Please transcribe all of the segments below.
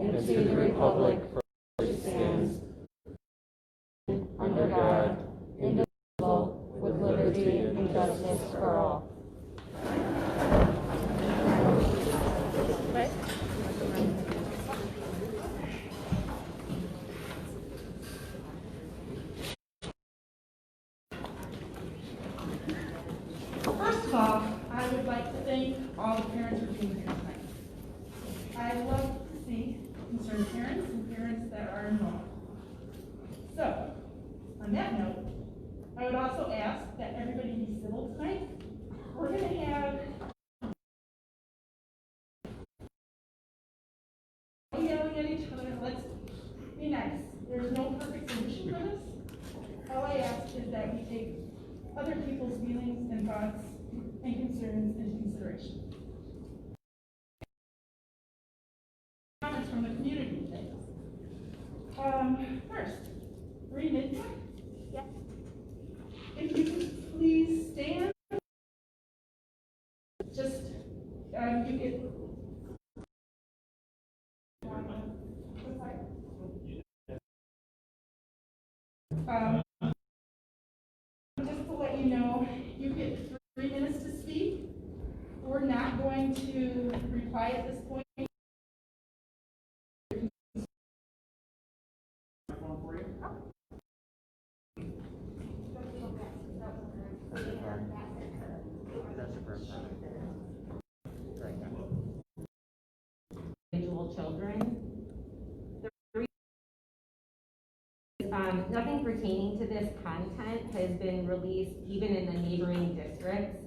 and to the republic for which it stands, under God, indivisible, with liberty and justice for all. First of all, I would like to thank all the parents for being here tonight. I love to see concerned parents and parents that are involved. So, on that note, I would also ask that everybody be civil tonight. We're going to have no yelling at each other. Let's be nice. There's no perfect solution for this. All I ask is that we take other people's feelings and thoughts and concerns into consideration. Comments from the community today. First, Marie. Yes. If you could please stand. Just you get. Just to let you know, you get 3 minutes to speak. We're not going to reply at this point. Individual children. Nothing pertaining to this content has been released even in the neighboring districts,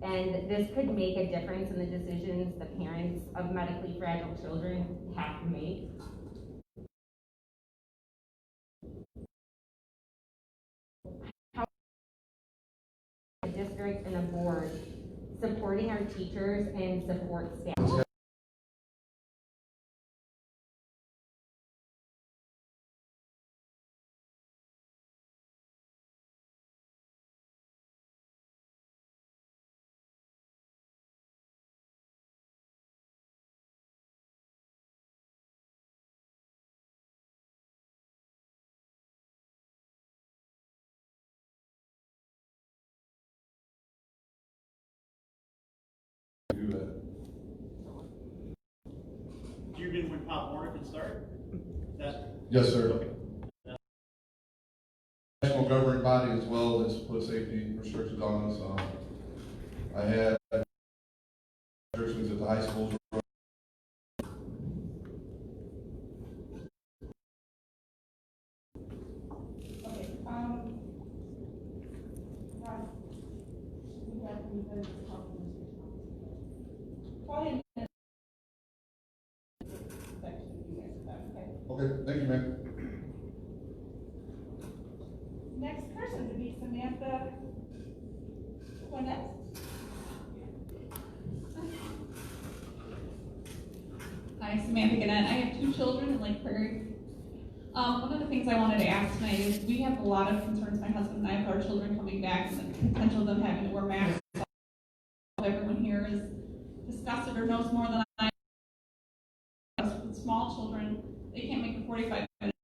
and this could make a difference in the decisions the parents of medically fragile children have to make. A district and a board supporting our teachers and support staff. Do you mean when Pop Warner can start? Yes, sir. Okay. National governing body as well as put safety restrictions on us. I had restrictions at the high schools. Okay. We have any Pauline. Okay, thank you, ma'am. Next person to be Samantha Quinette. Hi, Samantha Gannett. I have 2 children in Lake Prairie. One of the things I wanted to ask tonight is we have a lot of concerns, my husband and I, with our children coming back and the potential of them having to wear masks. Everyone here has discussed it or knows more than I. With small children, they can't make the 45 minutes,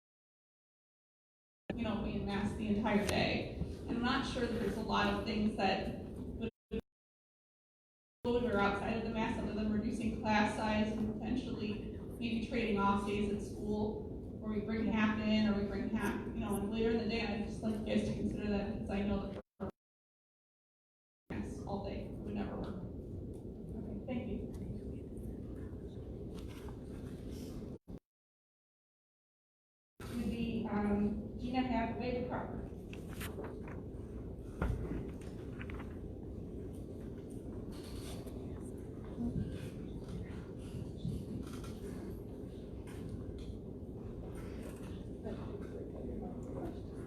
being masked the entire day. And I'm not sure that there's a lot of things that would or outside of the mask other than reducing class size and potentially maybe trading off days at school, or we bring half in, or we bring half, and later in the day. I'd just like you guys to consider that, because I know that masks all day would never work. Okay, thank you. To be Gina Hathaway Crawford.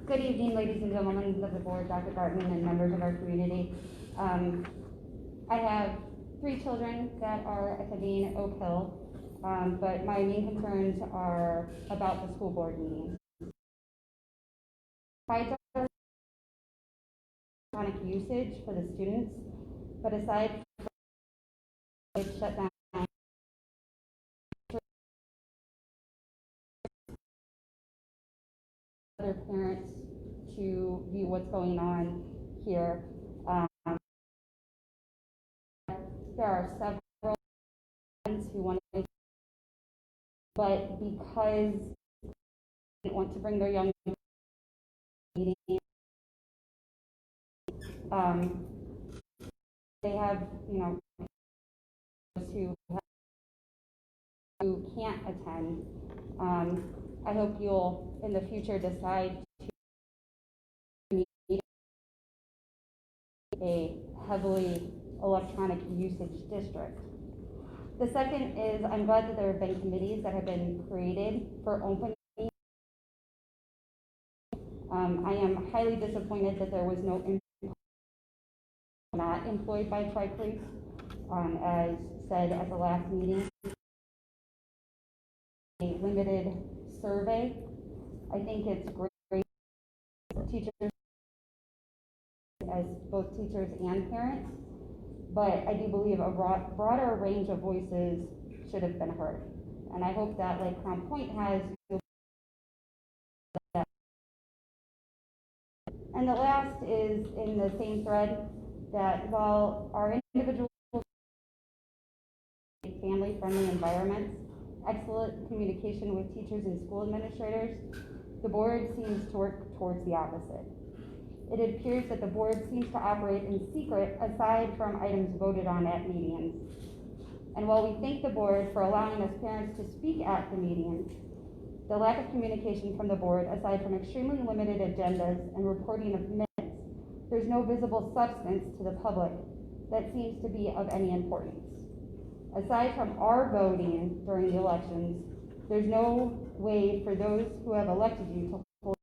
Good evening, ladies and gentlemen of the board, Dr. Gartman, and members of our community. I have 3 children that are attending Oak Hill, but my main concerns are about the school board meeting. Besides our electronic usage for the students, but aside from it shut down other parents to view what's going on here. There are several parents who want to, but because they didn't want to bring their young meeting, they have, who can't attend. I hope you'll, in the future, decide to meet a heavily electronic usage district. The second is, I'm glad that there have been committees that have been created for open meetings. I am highly disappointed that there was no not employed by Tri-Creek, as said at the last meeting. A limited survey. I think it's great teachers, as both teachers and parents, but I do believe a broader range of voices should have been heard. And I hope that, like Crown Point has, and the last is in the same thread, that while our individual family-friendly environments, excellent communication with teachers and school administrators, the board seems to work towards the opposite. It appears that the board seems to operate in secret aside from items voted on at meetings. And while we thank the board for allowing us parents to speak at the meetings, the lack of communication from the board, aside from extremely limited agendas and reporting of minutes, there's no visible substance to the public that seems to be of any importance. Aside from our voting during the elections, there's no way for those who have elected you to hold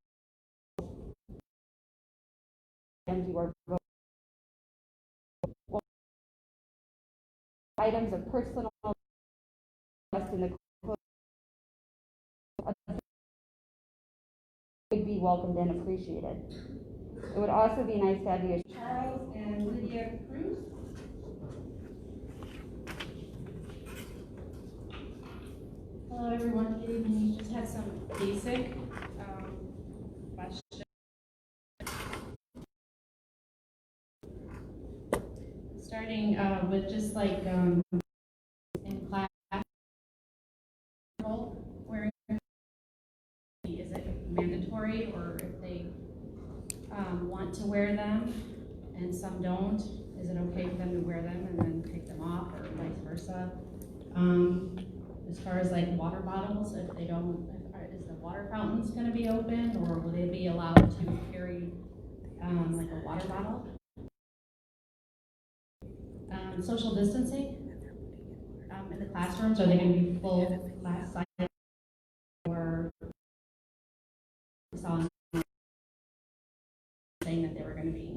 your vote. Items of personal trust in the would be welcomed and appreciated. It would also be nice to have you, Charles and Lydia Cruz. Hello everyone, good evening. Just had some basic questions. Starting with just like in class, wearing, is it mandatory, or if they want to wear them and some don't, is it okay for them to wear them and then take them off, or vice versa? As far as like water bottles, if they don't, is the water fountains going to be open, or will they be allowed to carry like a water bottle? Social distancing in the classrooms, are they going to be full class size, or saw saying that they were going to be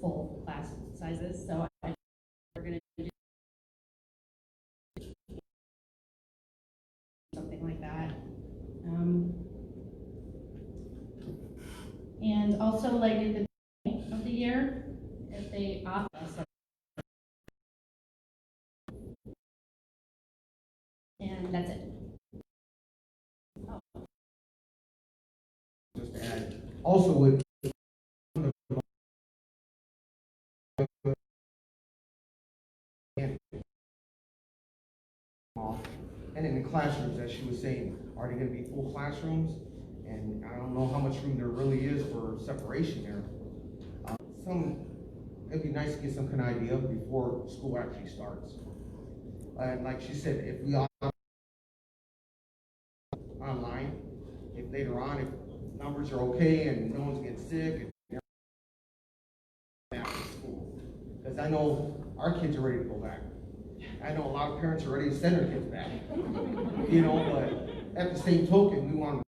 full class sizes? So we're going to do something like that. And also, like at the beginning of the year, if they opt us, and that's it. Oh. Just to add, also with and in the classrooms, as she was saying, are they going to be full classrooms? And I don't know how much room there really is for separation there. It'd be nice to get some kind of idea before school actually starts. And like she said, if we are online, if later on, if numbers are okay and no one's getting sick, and back to school. Because I know our kids are ready to go back. I know a lot of parents are ready to send their kids back. You know, but at the same token, we want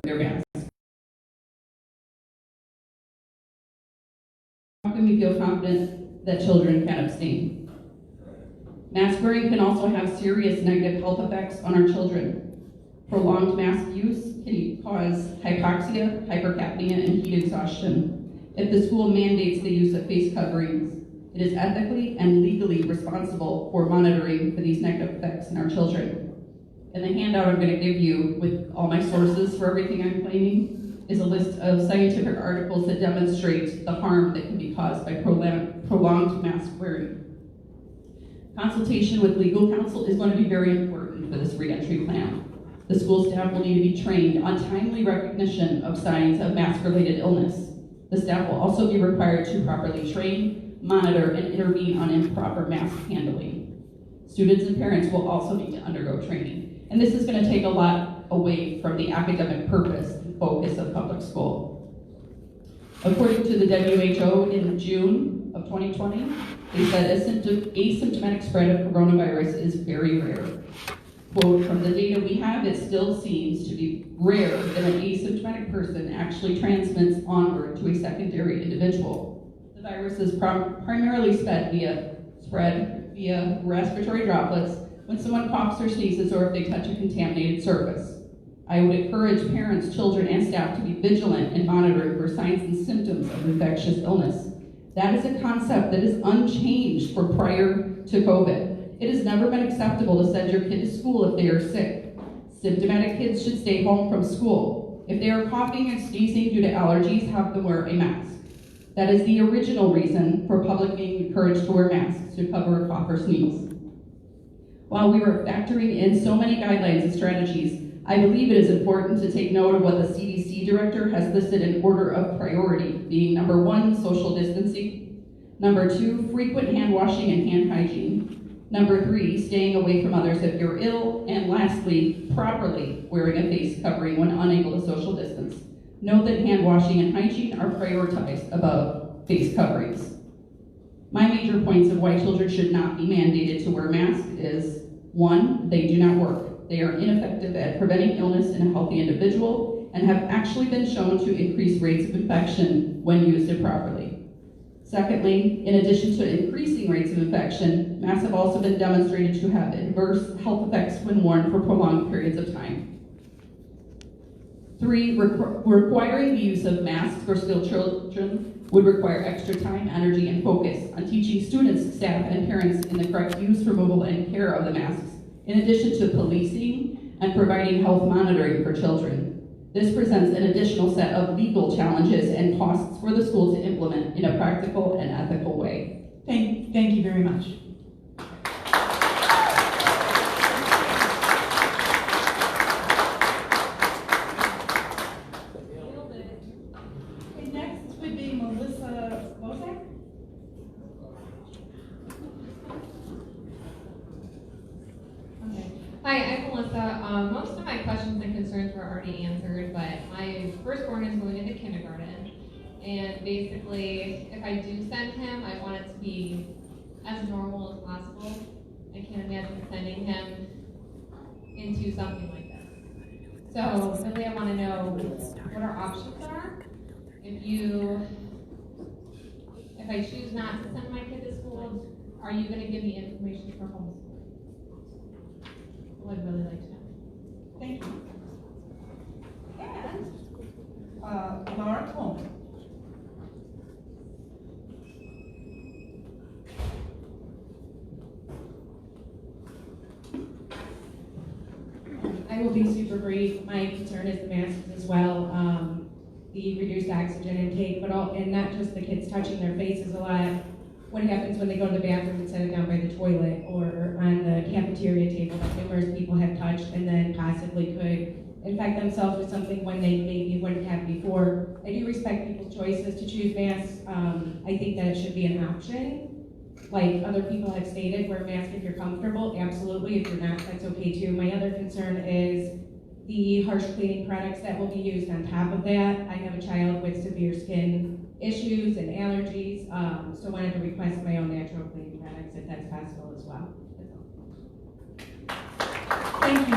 their masks. How can we feel confident that children can abstain? Mask wearing can also have serious negative health effects on our children. Prolonged mask use can cause hypoxia, hypercapnia, and heat exhaustion. If the school mandates the use of face coverings, it is ethically and legally responsible for monitoring for these negative effects in our children. In the handout I'm going to give you with all my sources for everything I'm claiming, is a list of scientific articles that demonstrate the harm that can be caused by prolonged mask wearing. Consultation with legal counsel is going to be very important for this reentry plan. The school staff will need to be trained on timely recognition of signs of mask-related illness. The staff will also be required to properly train, monitor, and intervene on improper mask handling. Students and parents will also need to undergo training. And this is going to take a lot away from the academic purpose and focus of public school. According to the WHO in June of 2020, they said asymptomatic spread of coronavirus is very rare. Quote, from the data we have, it still seems to be rare that an asymptomatic person actually transmits onward to a secondary individual. The virus is primarily spread via respiratory droplets when someone coughs or sneezes or if they touch a contaminated surface. I would encourage parents, children, and staff to be vigilant in monitoring for signs and symptoms of infectious illness. That is a concept that is unchanged from prior to COVID. It has never been acceptable to send your kid to school if they are sick. Symptomatic kids should stay home from school. If they are coughing and sneezing due to allergies, have them wear a mask. That is the original reason for public being encouraged to wear masks, to cover a cough or sneeze. While we were factoring in so many guidelines and strategies, I believe it is important to take note of what the CDC director has listed in order of priority, being number 1, social distancing, number 2, frequent hand washing and hand hygiene, number 3, staying away from others if you're ill, and lastly, properly wearing a face covering when unable to social distance. Note that hand washing and hygiene are prioritized above face coverings. My major points of why children should not be mandated to wear masks is, 1, they do not work. They are ineffective at preventing illness in a healthy individual and have actually been shown to increase rates of infection when used improperly. Secondly, in addition to increasing rates of infection, masks have also been demonstrated to have adverse health effects when worn for prolonged periods of time. 3, requiring the use of masks for still children would require extra time, energy, and focus on teaching students, staff, and parents in the correct use, removal, and care of the masks, in addition to policing and providing health monitoring for children. This presents an additional set of legal challenges and costs for the school to implement in a practical and ethical way. Thank you very much. Okay, next would be Melissa Bozak. Okay. Hi, I'm Melissa. Most of my questions and concerns were already answered, but my firstborn is going into kindergarten. And basically, if I do send him, I want it to be as normal as possible. I can't imagine sending him into something like this. So really I want to know what our options are. If I choose not to send my kid to school, are you going to give me information for homeschooling? I'd really like to know. Thank you. And Laura Coleman. I will be super brief. My concern is the masks as well, the reduced oxygen intake, and not just the kids touching their faces a lot. What happens when they go to the bathroom and set it down by the toilet or on the cafeteria table that numerous people have touched and then possibly could infect themselves with something when they maybe wouldn't have before. I do respect people's choices to choose masks. I think that it should be an option. Like other people have stated, wear a mask if you're comfortable. Absolutely, if you're not, that's okay too. My other concern is the harsh cleaning products that will be used on top of that. I have a child with severe skin issues and allergies, so wanted to request my own natural cleaning products if that's possible as well. Thank you.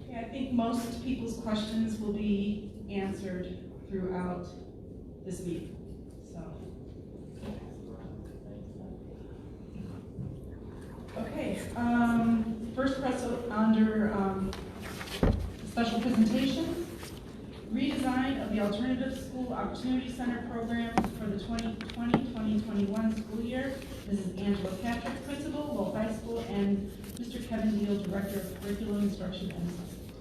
Okay, I think most people's questions will be answered throughout this week. So, okay. First press under special presentations. Redesign of the Alternative School Opportunity Center program for the 2020-2021 school year. This is Angela Patrick, Principal, Lowell High School, and Mr. Kevin Deal, Director of Curriculum Instruction and Assessment.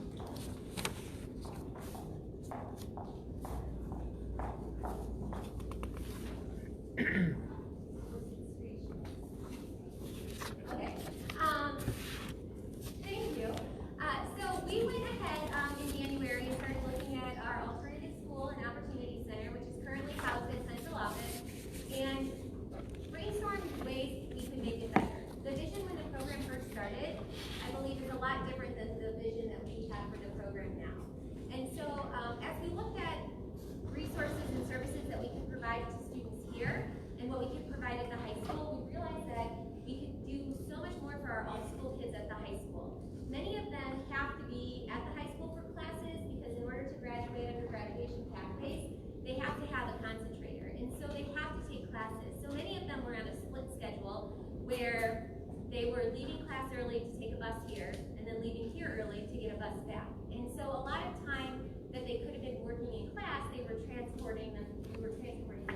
where they were leaving class early to take a bus here, and then leaving here early to get a bus back. And so a lot of time that they could have been working in class, we were transporting them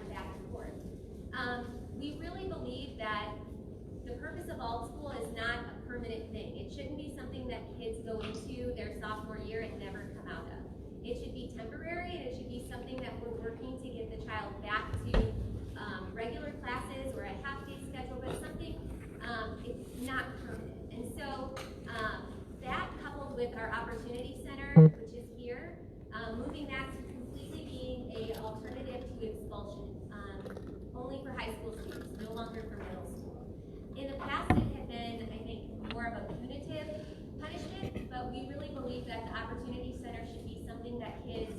back and forth. We really believe that the purpose of alt school is not a permanent thing. It shouldn't be something that kids go into their sophomore year and never come out of. It should be temporary, and it should be something that we're working to get the child back to regular classes or a half-day schedule, but something it's not permanent. And so that coupled with our Opportunity Center, which is here, moving that to completely being an alternative to expulsion, only for high school students, no longer for middle school. In the past, it had been, I think, more of a punitive punishment, but we really believe that the Opportunity Center should be something that kids,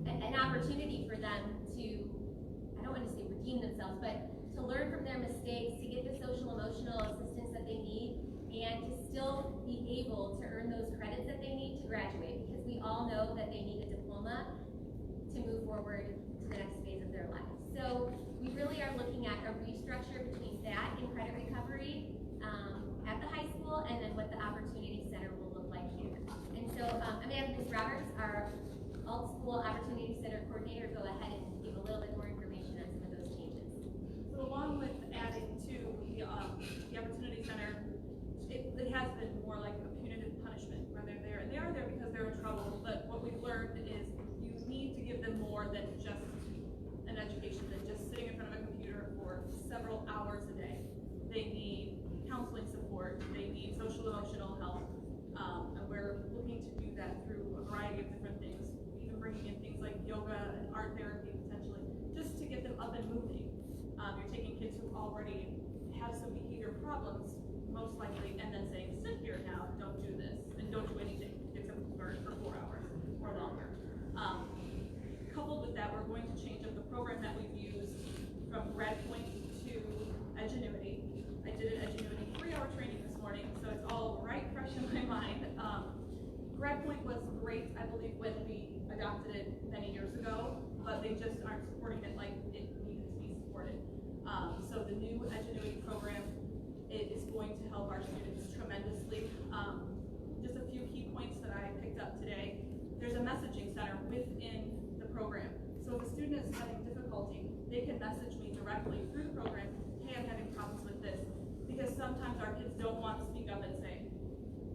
an opportunity for them to, I don't want to say redeem themselves, but to learn from their mistakes, to get the social emotional assistance that they need, and to still be able to earn those credits that they need to graduate, because we all know that they need a diploma to move forward to the next phase of their life. So we really are looking at a restructure between that and credit recovery at the high school, and then what the Opportunity Center will look like here. And so I'm going to have Ms. Roberts, our Alt School Opportunity Center coordinator, go ahead and give a little bit more information on some of those changes. So along with adding to the Opportunity Center, it has been more like a punitive punishment when they're there. And they are there because they're in trouble, but what we've learned is you need to give them more than just an education, than just sitting in front of a computer for several hours a day. They need counseling support, they need social emotional help, and we're looking to do that through a variety of different things, even bringing in things like yoga and art therapy potentially, just to get them up and moving. You're taking kids who already have some behavior problems, most likely, and then saying, sit here now, don't do this, and don't do anything, except for 4 hours or longer. Coupled with that, we're going to change up the program that we've used from GradPoint to Edgenuity. I did an Edgenuity 3-hour training this morning, so it's all right fresh in my mind. GradPoint was great, I believe, when we adopted it many years ago, but they just aren't supporting it like it needed to be supported. So the new Edgenuity program, it is going to help our students tremendously. Just a few key points that I picked up today. There's a messaging center within the program. So if a student is having difficulty, they can message me directly through the program, hey, I'm having problems with this. Because sometimes our kids don't want to speak up and say,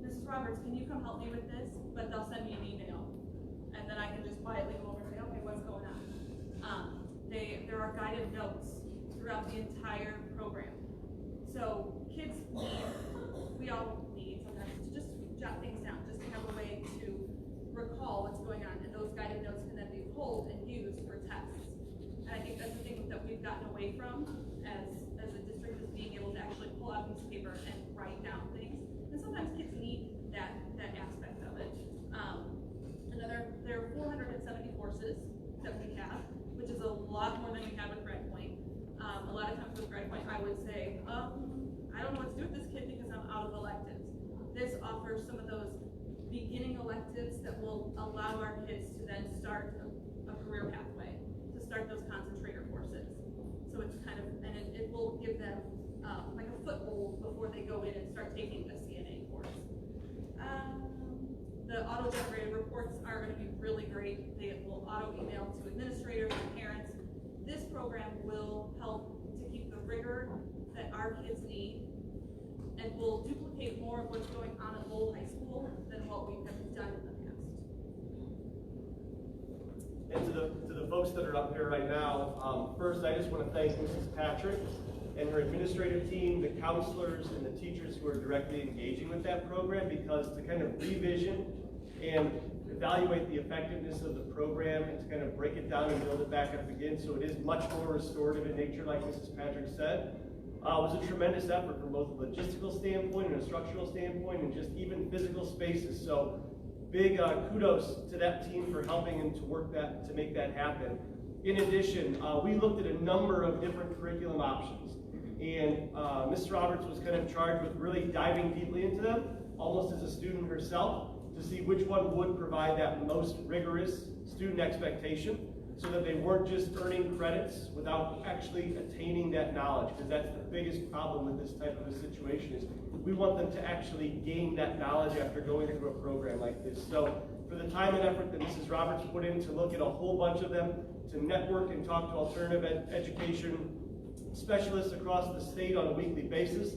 Mrs. Roberts, can you come help me with this? But they'll send me an email. And then I can just quietly go over and say, okay, what's going on? There are guided notes throughout the entire program. So kids need, we all need sometimes to just jot things down, just to have a way to recall what's going on. And those guided notes can then be pulled and used for tests. And I think that's the thing that we've gotten away from as a district, is being able to actually pull out a piece of paper and write down things. And sometimes kids need that aspect of it. There are 470 courses that we have, which is a lot more than we have with GradPoint. A lot of times with GradPoint, I would say, I don't know what to do with this kid because I'm out of electives. This offers some of those beginning electives that will allow our kids to then start a career pathway, to start those concentrator courses. So it's kind of, and it will give them like a foothold before they go in and start taking a CNA course. The auto-generated reports are going to be really great. They will auto-email to administrators and parents. This program will help to keep the rigor that our kids need, and will duplicate more of what's going on at Lowell High School than what we have done in the past. And to the folks that are up here right now, first I just want to thank Mrs. Patrick and her administrative team, the counselors, and the teachers who are directly engaging with that program, because to kind of revision and evaluate the effectiveness of the program and to kind of break it down and build it back up again so it is much more restorative in nature, like Mrs. Patrick said, was a tremendous effort from both a logistical standpoint and a structural standpoint, and just even physical spaces. So big kudos to that team for helping and to work that, to make that happen. In addition, we looked at a number of different curriculum options, and Ms. Roberts was kind of charged with really diving deeply into them, almost as a student herself, to see which one would provide that most rigorous student expectation. so that they weren't just earning credits without actually attaining that knowledge, because that's the biggest problem with this type of a situation is we want them to actually gain that knowledge after going through a program like this. So for the time and effort that Mrs. Roberts put in to look at a whole bunch of them, to network and talk to alternative education specialists across the state on a weekly basis,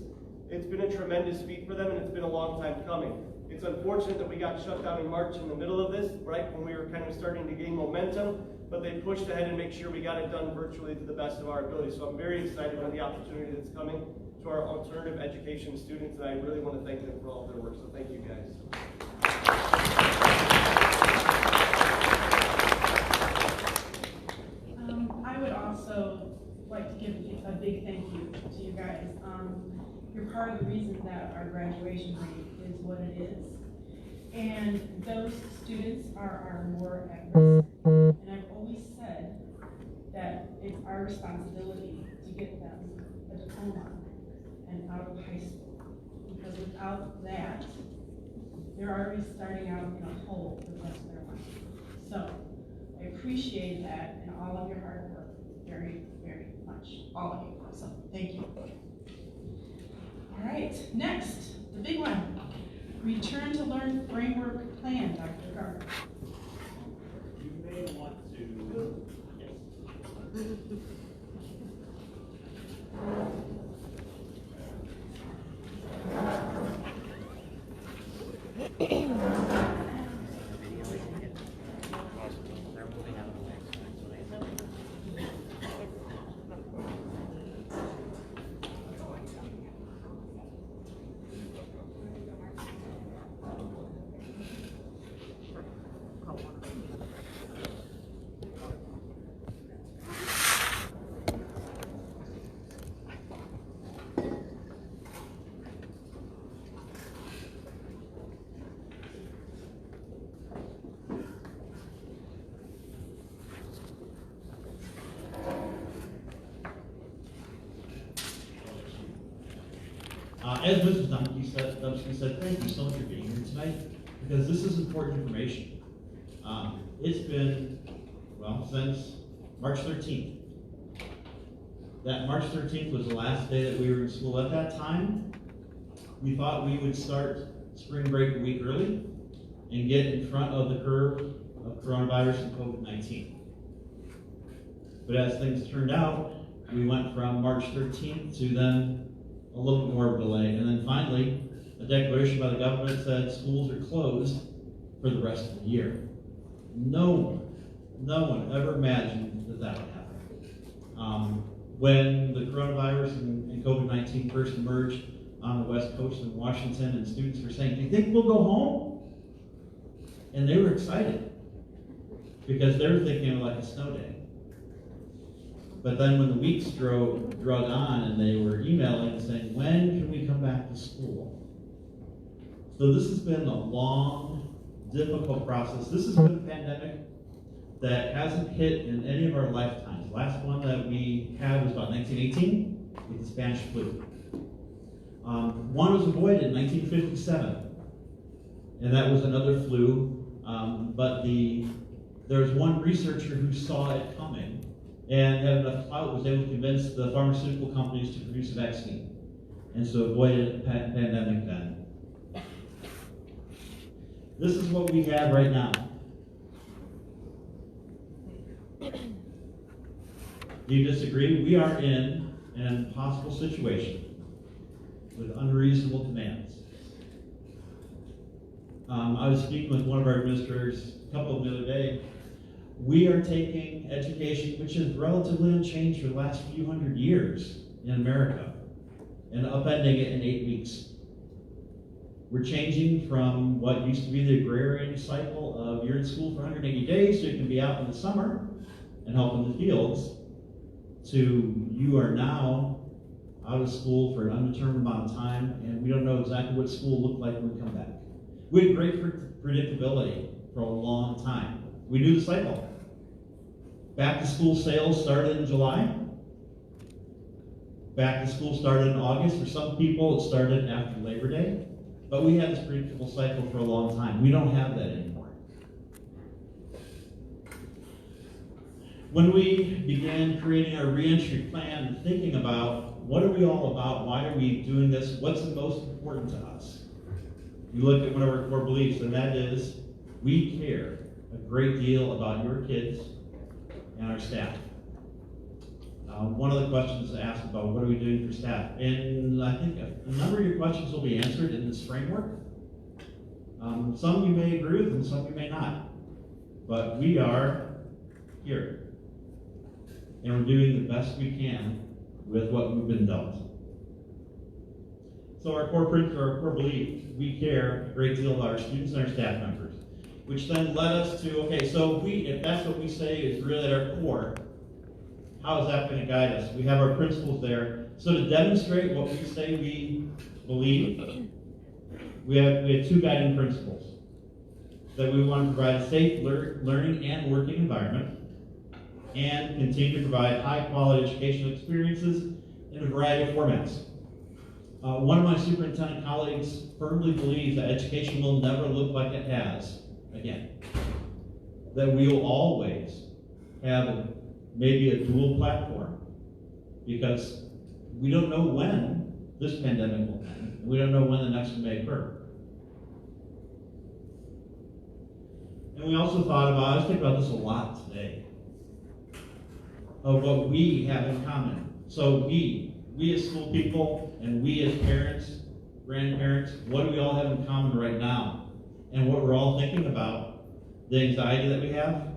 it's been a tremendous feat for them, and it's been a long time coming. It's unfortunate that we got shut down in March in the middle of this, right when we were kind of starting to gain momentum, but they pushed ahead and make sure we got it done virtually to the best of our ability. So I'm very excited about the opportunity that's coming to our alternative education students, and I really want to thank them for all of their work. So thank you guys. I would also like to give a big thank you to you guys. You're part of the reason that our graduation rate is what it is. And those students are more at risk. And I've always said that it's our responsibility to get them a diploma and out of high school. Because without that, they're already starting out in a hole for the rest of their life. So I appreciate that and all of your hard work very, very much. All of you. So thank you. All right, next, the big one. Return to Learn Framework Plan, Dr. Gardner. You may want to, yes. As Mrs. Dumpsky said, thank you so much for being here tonight, because this is important information. It's been, well, since March 13th. That March 13th was the last day that we were in school. At that time, we thought we would start spring break a week early and get in front of the curve of coronavirus and COVID-19. But as things turned out, we went from March 13th to then a little bit more of a delay. And then finally, a declaration by the government said schools are closed for the rest of the year. No one ever imagined that that would happen. When the coronavirus and COVID-19 first emerged on the West Coast in Washington, and students were saying, do you think we'll go home? And they were excited because they were thinking of like a snow day. But then when the weeks drug on and they were emailing and saying, when can we come back to school? So this has been a long, difficult process. This has been a pandemic that hasn't hit in any of our lifetimes. The last one that we had was about 1918 with the Spanish flu. One was avoided in 1957, and that was another flu. But there was one researcher who saw it coming and had enough clout, was able to convince the pharmaceutical companies to produce a vaccine, and so avoided a pandemic then. This is what we have right now. Do you disagree? We are in an impossible situation with unreasonable demands. I was speaking with one of our administrators a couple of the other day. We are taking education, which is relatively unchanged for the last few hundred years in America, and upending it in 8 weeks. We're changing from what used to be the agrarian cycle of you're in school for 180 days so you can be out in the summer and help in the fields, to you are now out of school for an undetermined amount of time, and we don't know exactly what school will look like when we come back. We had great predictability for a long time. We knew the cycle. Back to school sales started in July. Back to school started in August. For some people, it started after Labor Day. But we had this predictable cycle for a long time. We don't have that anymore. When we began creating our reentry plan and thinking about what are we all about, why are we doing this, what's the most important to us, we look at one of our core beliefs, and that is we care a great deal about your kids and our staff. One of the questions asked about what are we doing for staff, and I think a number of your questions will be answered in this framework. Some you may agree with and some you may not, but we are here. And we're doing the best we can with what we've been dealt. So our core belief, we care a great deal about our students and our staff members, which then led us to, okay, so if that's what we say is really at our core, how is that going to guide us? We have our principles there. So to demonstrate what we say we believe, we have two guiding principles. That we want to provide a safe learning and working environment, and continue to provide high-quality educational experiences in a variety of formats. One of my superintendent colleagues firmly believes that education will never look like it has again. That we will always have maybe a dual platform, because we don't know when this pandemic will end, and we don't know when the next one may occur. And we also thought about, I was thinking about this a lot today, of what we have in common. So we as school people, and we as parents, grandparents, what do we all have in common right now? And what we're all thinking about, the anxiety that we have,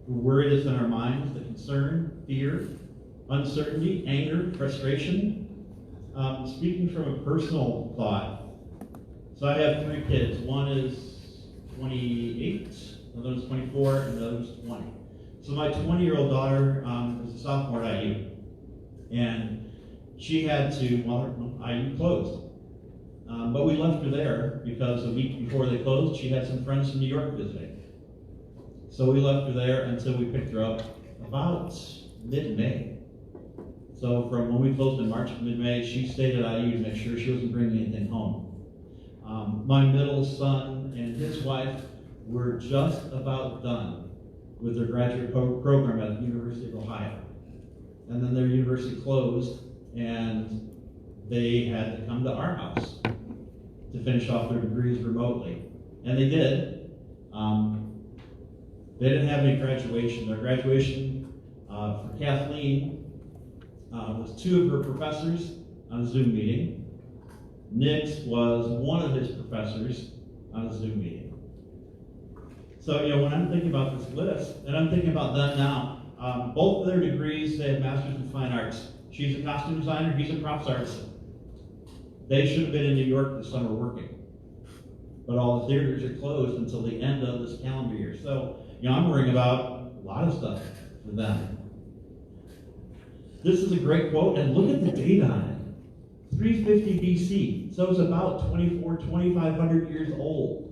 the worry that's in our minds, the concern, fear, uncertainty, anger, frustration. Speaking from a personal thought, so I have 3 kids. One is 28, another is 24, and the other is 20. So my 20-year-old daughter is a sophomore at IU, and she had to, IU closed. But we left her there because a week before they closed, she had some friends from New York visiting. So we left her there until we picked her up about mid-May. So from when we closed in March to mid-May, she stayed at IU to make sure she wasn't bringing anything home. My middle son and his wife were just about done with their graduate program at the University of Ohio. And then their university closed, and they had to come to our house to finish off their degrees remotely. And they did. They didn't have any graduation. Their graduation for Kathleen was 2 of her professors on a Zoom meeting. Nick's was one of his professors on a Zoom meeting. So, when I'm thinking about this list, and I'm thinking about them now, both of their degrees, they have Masters in Fine Arts. She's a costume designer, he's a props artist. They should have been in New York this summer working. But all the theaters are closed until the end of this calendar year. So, I'm worrying about a lot of stuff for them. This is a great quote, and look at the date on it. 350 BC, so it's about 2,500 years old.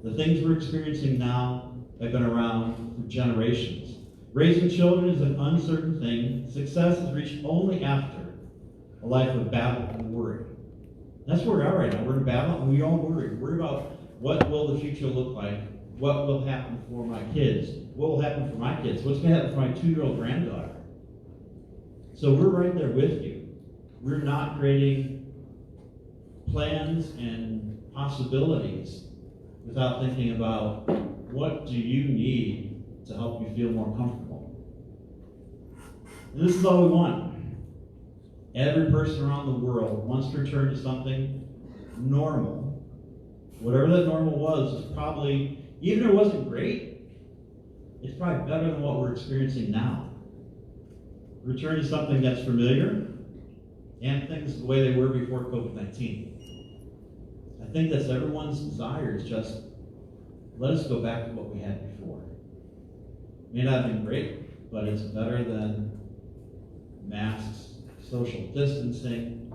The things we're experiencing now have been around for generations. Raising children is an uncertain thing. Success is reached only after a life of battle and worry. That's where we are right now. We're in battle, and we all worry. Worry about what will the future look like, what will happen for my kids, what will happen for my kids, what's going to happen for my 2-year-old granddaughter. So we're right there with you. We're not creating plans and possibilities without thinking about what do you need to help you feel more comfortable. And this is all we want. Every person around the world wants to return to something normal. Whatever that normal was probably, even if it wasn't great, it's probably better than what we're experiencing now. Return to something that's familiar and things the way they were before COVID-19. I think that's everyone's desire, is just let us go back to what we had before. It may not have been great, but it's better than masks, social distancing,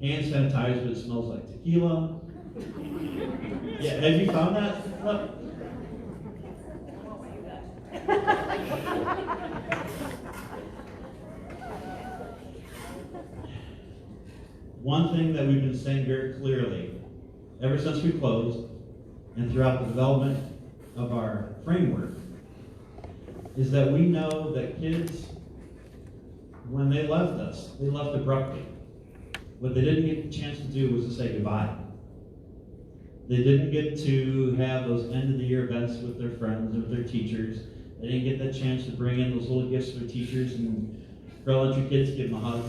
hand sanitizer that smells like tequila. Yeah, have you found that? Look. One thing that we've been saying very clearly, ever since we closed, and throughout the development of our framework, is that we know that kids, when they left us, they left abruptly. What they didn't get the chance to do was to say goodbye. They didn't get to have those end of the year events with their friends and with their teachers. They didn't get that chance to bring in those little gifts to their teachers and for elementary kids, give them a hug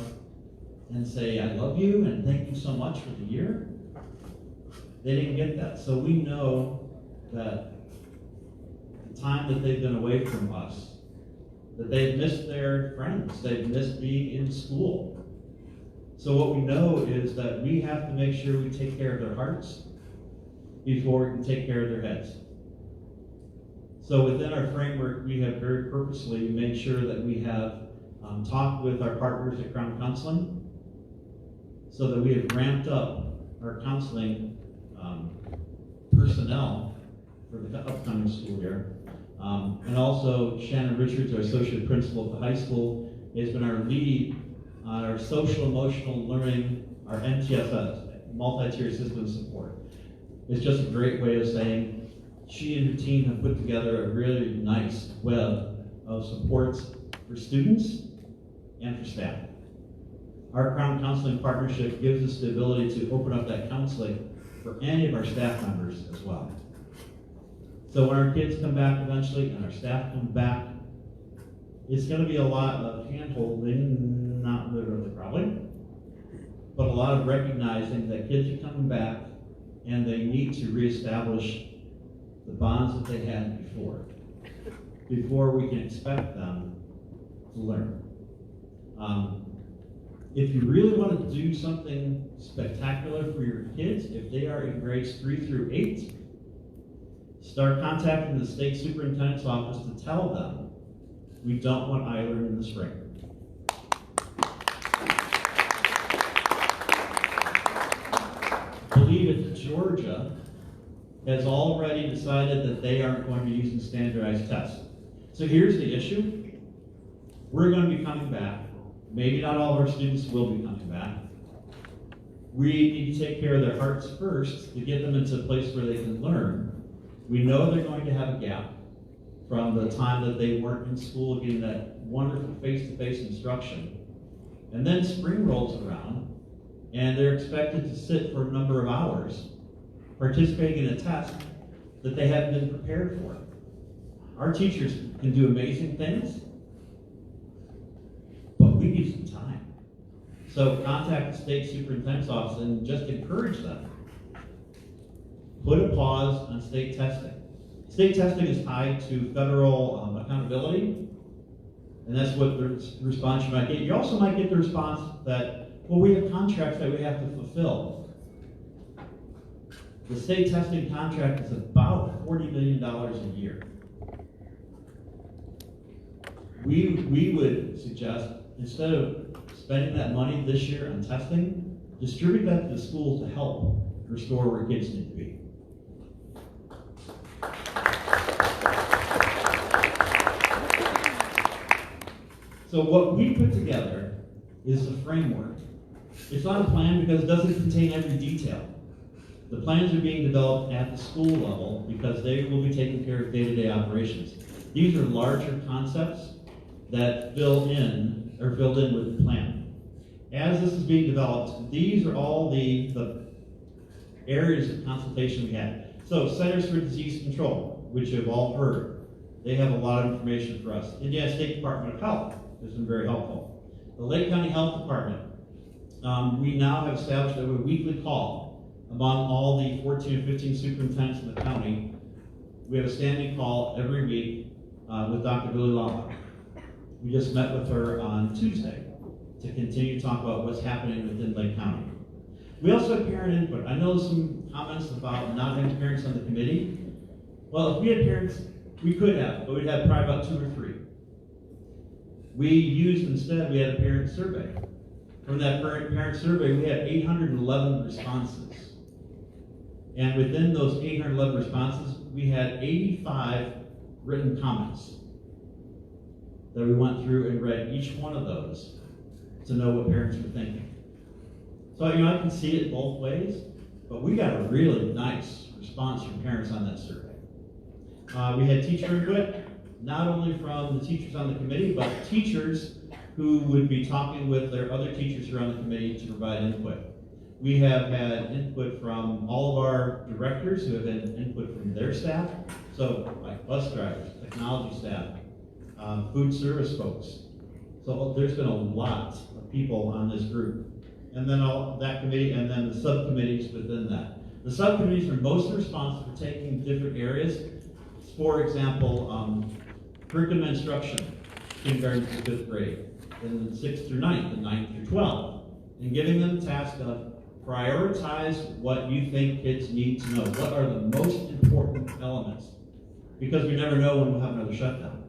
and say, I love you and thank you so much for the year. They didn't get that. So we know that the time that they've been away from us, that they've missed their friends, they've missed being in school. So what we know is that we have to make sure we take care of their hearts before we can take care of their heads. So within our framework, we have very purposely made sure that we have talked with our partners at Crown Counseling so that we have ramped up our counseling personnel for the upcoming school year. And also Shannon Richards, our associate principal at the high school, has been our lead on our social emotional learning, our MTSS, multi-tier system support. It's just a great way of saying she and her team have put together a really nice web of supports for students and for staff. Our Crown Counseling Partnership gives us the ability to open up that counseling for any of our staff members as well. So when our kids come back eventually and our staff come back, it's going to be a lot of hand-holding, not literally probably, but a lot of recognizing that kids are coming back and they need to reestablish the bonds that they had before we can expect them to learn. If you really want to do something spectacular for your kids, if they are in grades 3 through 8, start contacting the state superintendent's office to tell them we don't want Eiler in the spring. Believe it, Georgia has already decided that they aren't going to be using standardized tests. So here's the issue. We're going to be coming back. Maybe not all of our students will be coming back. We need to take care of their hearts first to get them into a place where they can learn. We know they're going to have a gap from the time that they weren't in school getting that wonderful face-to-face instruction. And then spring rolls around, and they're expected to sit for a number of hours participating in a test that they haven't been prepared for. Our teachers can do amazing things, but we need some time. So contact the state superintendent's office and just encourage them. Put a pause on state testing. State testing is tied to federal accountability, and that's what the response you might get. You also might get the response that, well, we have contracts that we have to fulfill. The state testing contract is about $40 million a year. We would suggest, instead of spending that money this year on testing, distribute that to the schools to help restore where kids need to be. So what we put together is a framework. It's not a plan because it doesn't contain every detail. The plans are being developed at the school level because they will be taking care of day-to-day operations. These are larger concepts that filled in with the plan. As this is being developed, these are all the areas of consultation we had. So Centers for Disease Control, which you've all heard, they have a lot of information for us. Indiana State Department of Health has been very helpful. The Lake County Health Department, we now have established a weekly call among all the 14 or 15 superintendents in the county. We have a standing call every week with Dr. Billy Lowell. We just met with her on Tuesday to continue to talk about what's happening within Lake County. We also have parent input. I know some comments about not having parents on the committee. Well, if we had parents, we could have, but we'd have probably about 2 or 3. We used instead, we had a parent survey. From that parent survey, we had 811 responses. And within those 811 responses, we had 85 written comments that we went through and read each one of those to know what parents were thinking. So, I can see it both ways, but we got a really nice response from parents on that survey. We had teacher input. not only from the teachers on the committee, but teachers who would be talking with their other teachers who are on the committee to provide input. We have had input from all of our directors who have had input from their staff, so like bus drivers, technology staff, food service folks. So there's been a lot of people on this group. And then all that committee, and then the subcommittees within that. The subcommittees are mostly responsible for taking different areas. For example, curriculum instruction, kindergarten to 5th grade, and then 6th through 9th, and 9th through 12, and giving them the task of prioritize what you think kids need to know. What are the most important elements? Because we never know when we'll have another shutdown.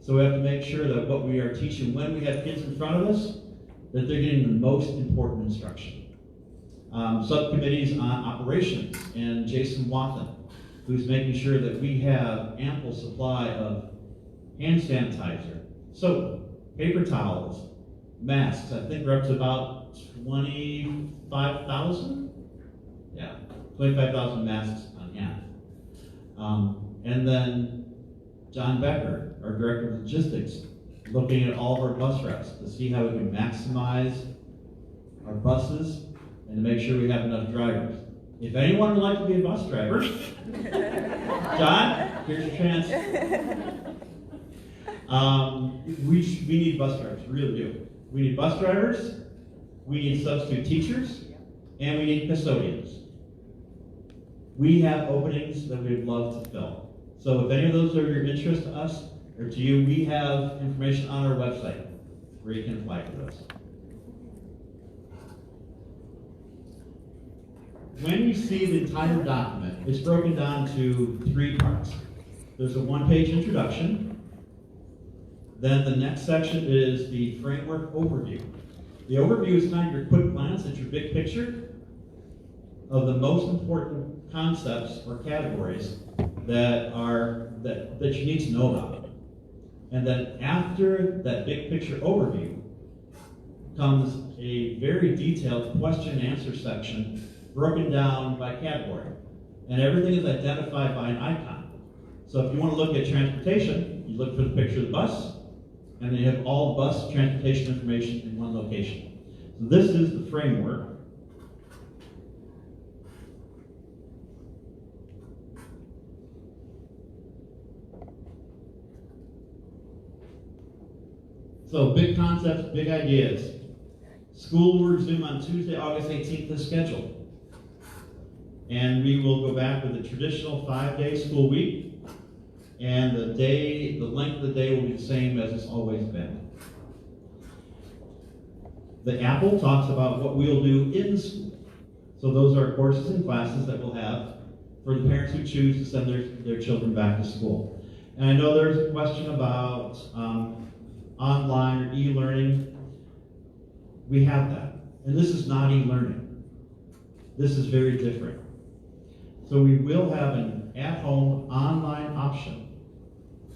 So we have to make sure that what we are teaching when we have kids in front of us, that they're getting the most important instruction. Subcommittees on operations, and Jason Wathen, who's making sure that we have ample supply of hand sanitizer, soap, paper towels, masks. I think we're up to about 25,000? Yeah, 25,000 masks on hand. And then John Becker, our Director of Logistics, looking at all of our bus routes to see how we can maximize our buses and to make sure we have enough drivers. If anyone would like to be a bus driver, John, here's your chance. We need bus drivers, we really do. We need bus drivers, we need substitute teachers, and we need custodians. We have openings that we'd love to fill. So if any of those are of your interest to us or to you, we have information on our website where you can apply for those. When you see the entire document, it's broken down to 3 parts. There's a 1-page introduction. Then the next section is the framework overview. The overview is kind of your quick glance at your big picture of the most important concepts or categories that you need to know about. And then after that big picture overview comes a very detailed question and answer section broken down by category. And everything is identified by an icon. So if you want to look at transportation, you look for the picture of the bus, and then you have all bus transportation information in one location. So this is the framework. So big concepts, big ideas. School will resume on Tuesday, August 18th as scheduled. And we will go back with a traditional 5-day school week. And the length of the day will be the same as it's always been. The apple talks about what we'll do in school. So those are courses and classes that we'll have for the parents who choose to send their children back to school. And I know there's a question about online or e-learning. We have that. And this is not e-learning. This is very different. So we will have an at-home online option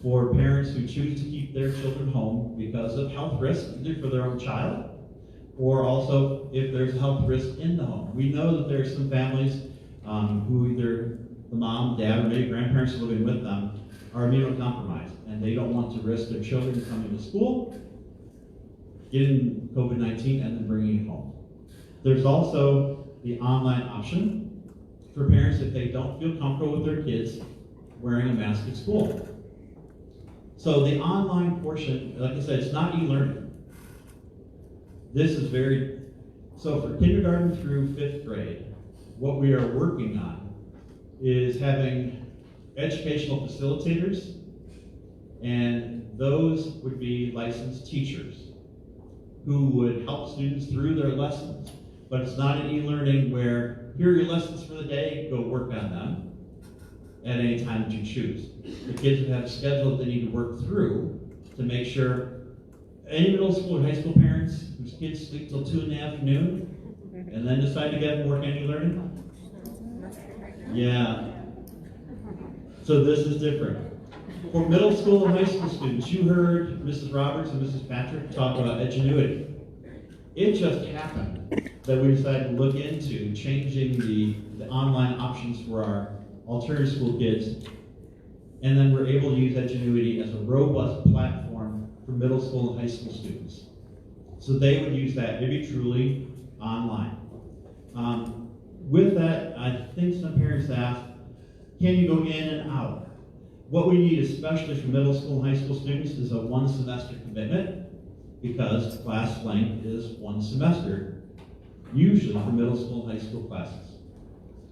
for parents who choose to keep their children home because of health risk, either for their own child or also if there's a health risk in the home. We know that there are some families who either the mom, dad, or maybe grandparents living with them are immunocompromised and they don't want to risk their children coming to school, getting COVID-19, and then bringing it home. There's also the online option for parents if they don't feel comfortable with their kids wearing a mask at school. So the online portion, like I said, it's not e-learning. This is so for kindergarten through 5th grade, what we are working on is having educational facilitators, and those would be licensed teachers who would help students through their lessons. But it's not an e-learning where, here are your lessons for the day, go work on them at any time that you choose. The kids would have a schedule that they need to work through to make sure any middle school or high school parents whose kids sleep till 2 in the afternoon and then decide to get up and work on e-learning? Yeah. So this is different. For middle school and high school students, you heard Mrs. Roberts and Mrs. Patrick talk about Edgenuity. It just happened that we decided to look into changing the online options for our alternative school kids And then we're able to use Edgenuity as a robust platform for middle school and high school students. So they would use that maybe truly online. With that, I think some parents ask, can you go in and out? What we need, especially for middle school and high school students, is a 1 semester commitment, because class length is 1 semester, usually for middle school and high school classes.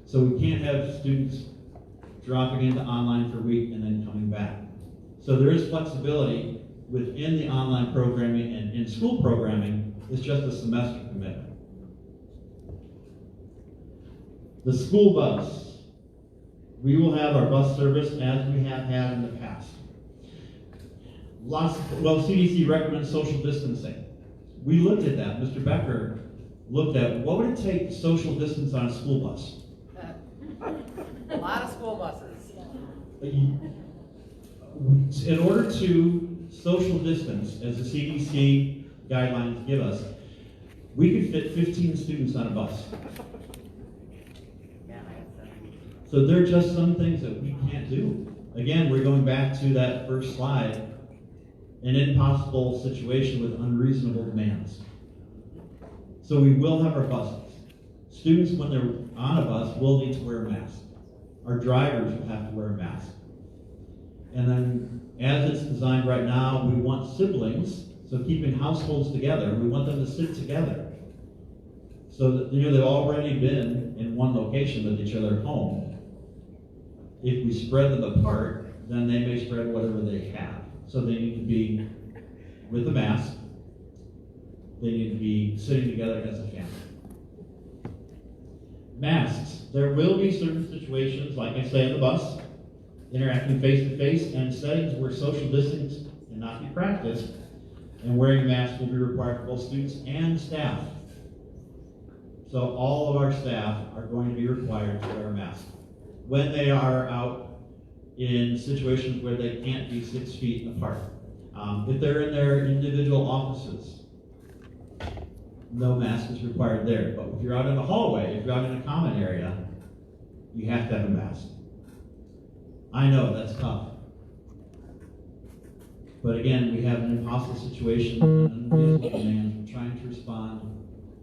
So we can't have students dropping into online for a week and then coming back. So there is flexibility within the online programming, and in school programming, it's just a semester commitment. The school bus. We will have our bus service as we have had in the past. CDC recommends social distancing. We looked at that. Mr. Becker looked at what would it take to social distance on a school bus? A lot of school buses. In order to social distance, as the CDC guidelines give us, we could fit 15 students on a bus. So there are just some things that we can't do. Again, we're going back to that first slide, an impossible situation with unreasonable demands. So we will have our buses. Students, when they're on a bus, will need to wear a mask. Our drivers will have to wear a mask. And then, as it's designed right now, we want siblings, so keeping households together, we want them to sit together. So that, they've already been in one location with each other at home. If we spread them apart, then they may spread whatever they have. So they need to be with a mask. They need to be sitting together as a family. Masks. There will be certain situations, like I say, on the bus, interacting face-to-face, and settings where social distance cannot be practiced, and wearing masks will be required for both students and staff. So all of our staff are going to be required to wear a mask when they are out in situations where they can't be 6 feet apart. If they're in their individual offices, no mask is required there. But if you're out in a hallway, if you're out in a common area, you have to have a mask. I know, that's tough. But again, we have an impossible situation, an unreasonable demand. We're trying to respond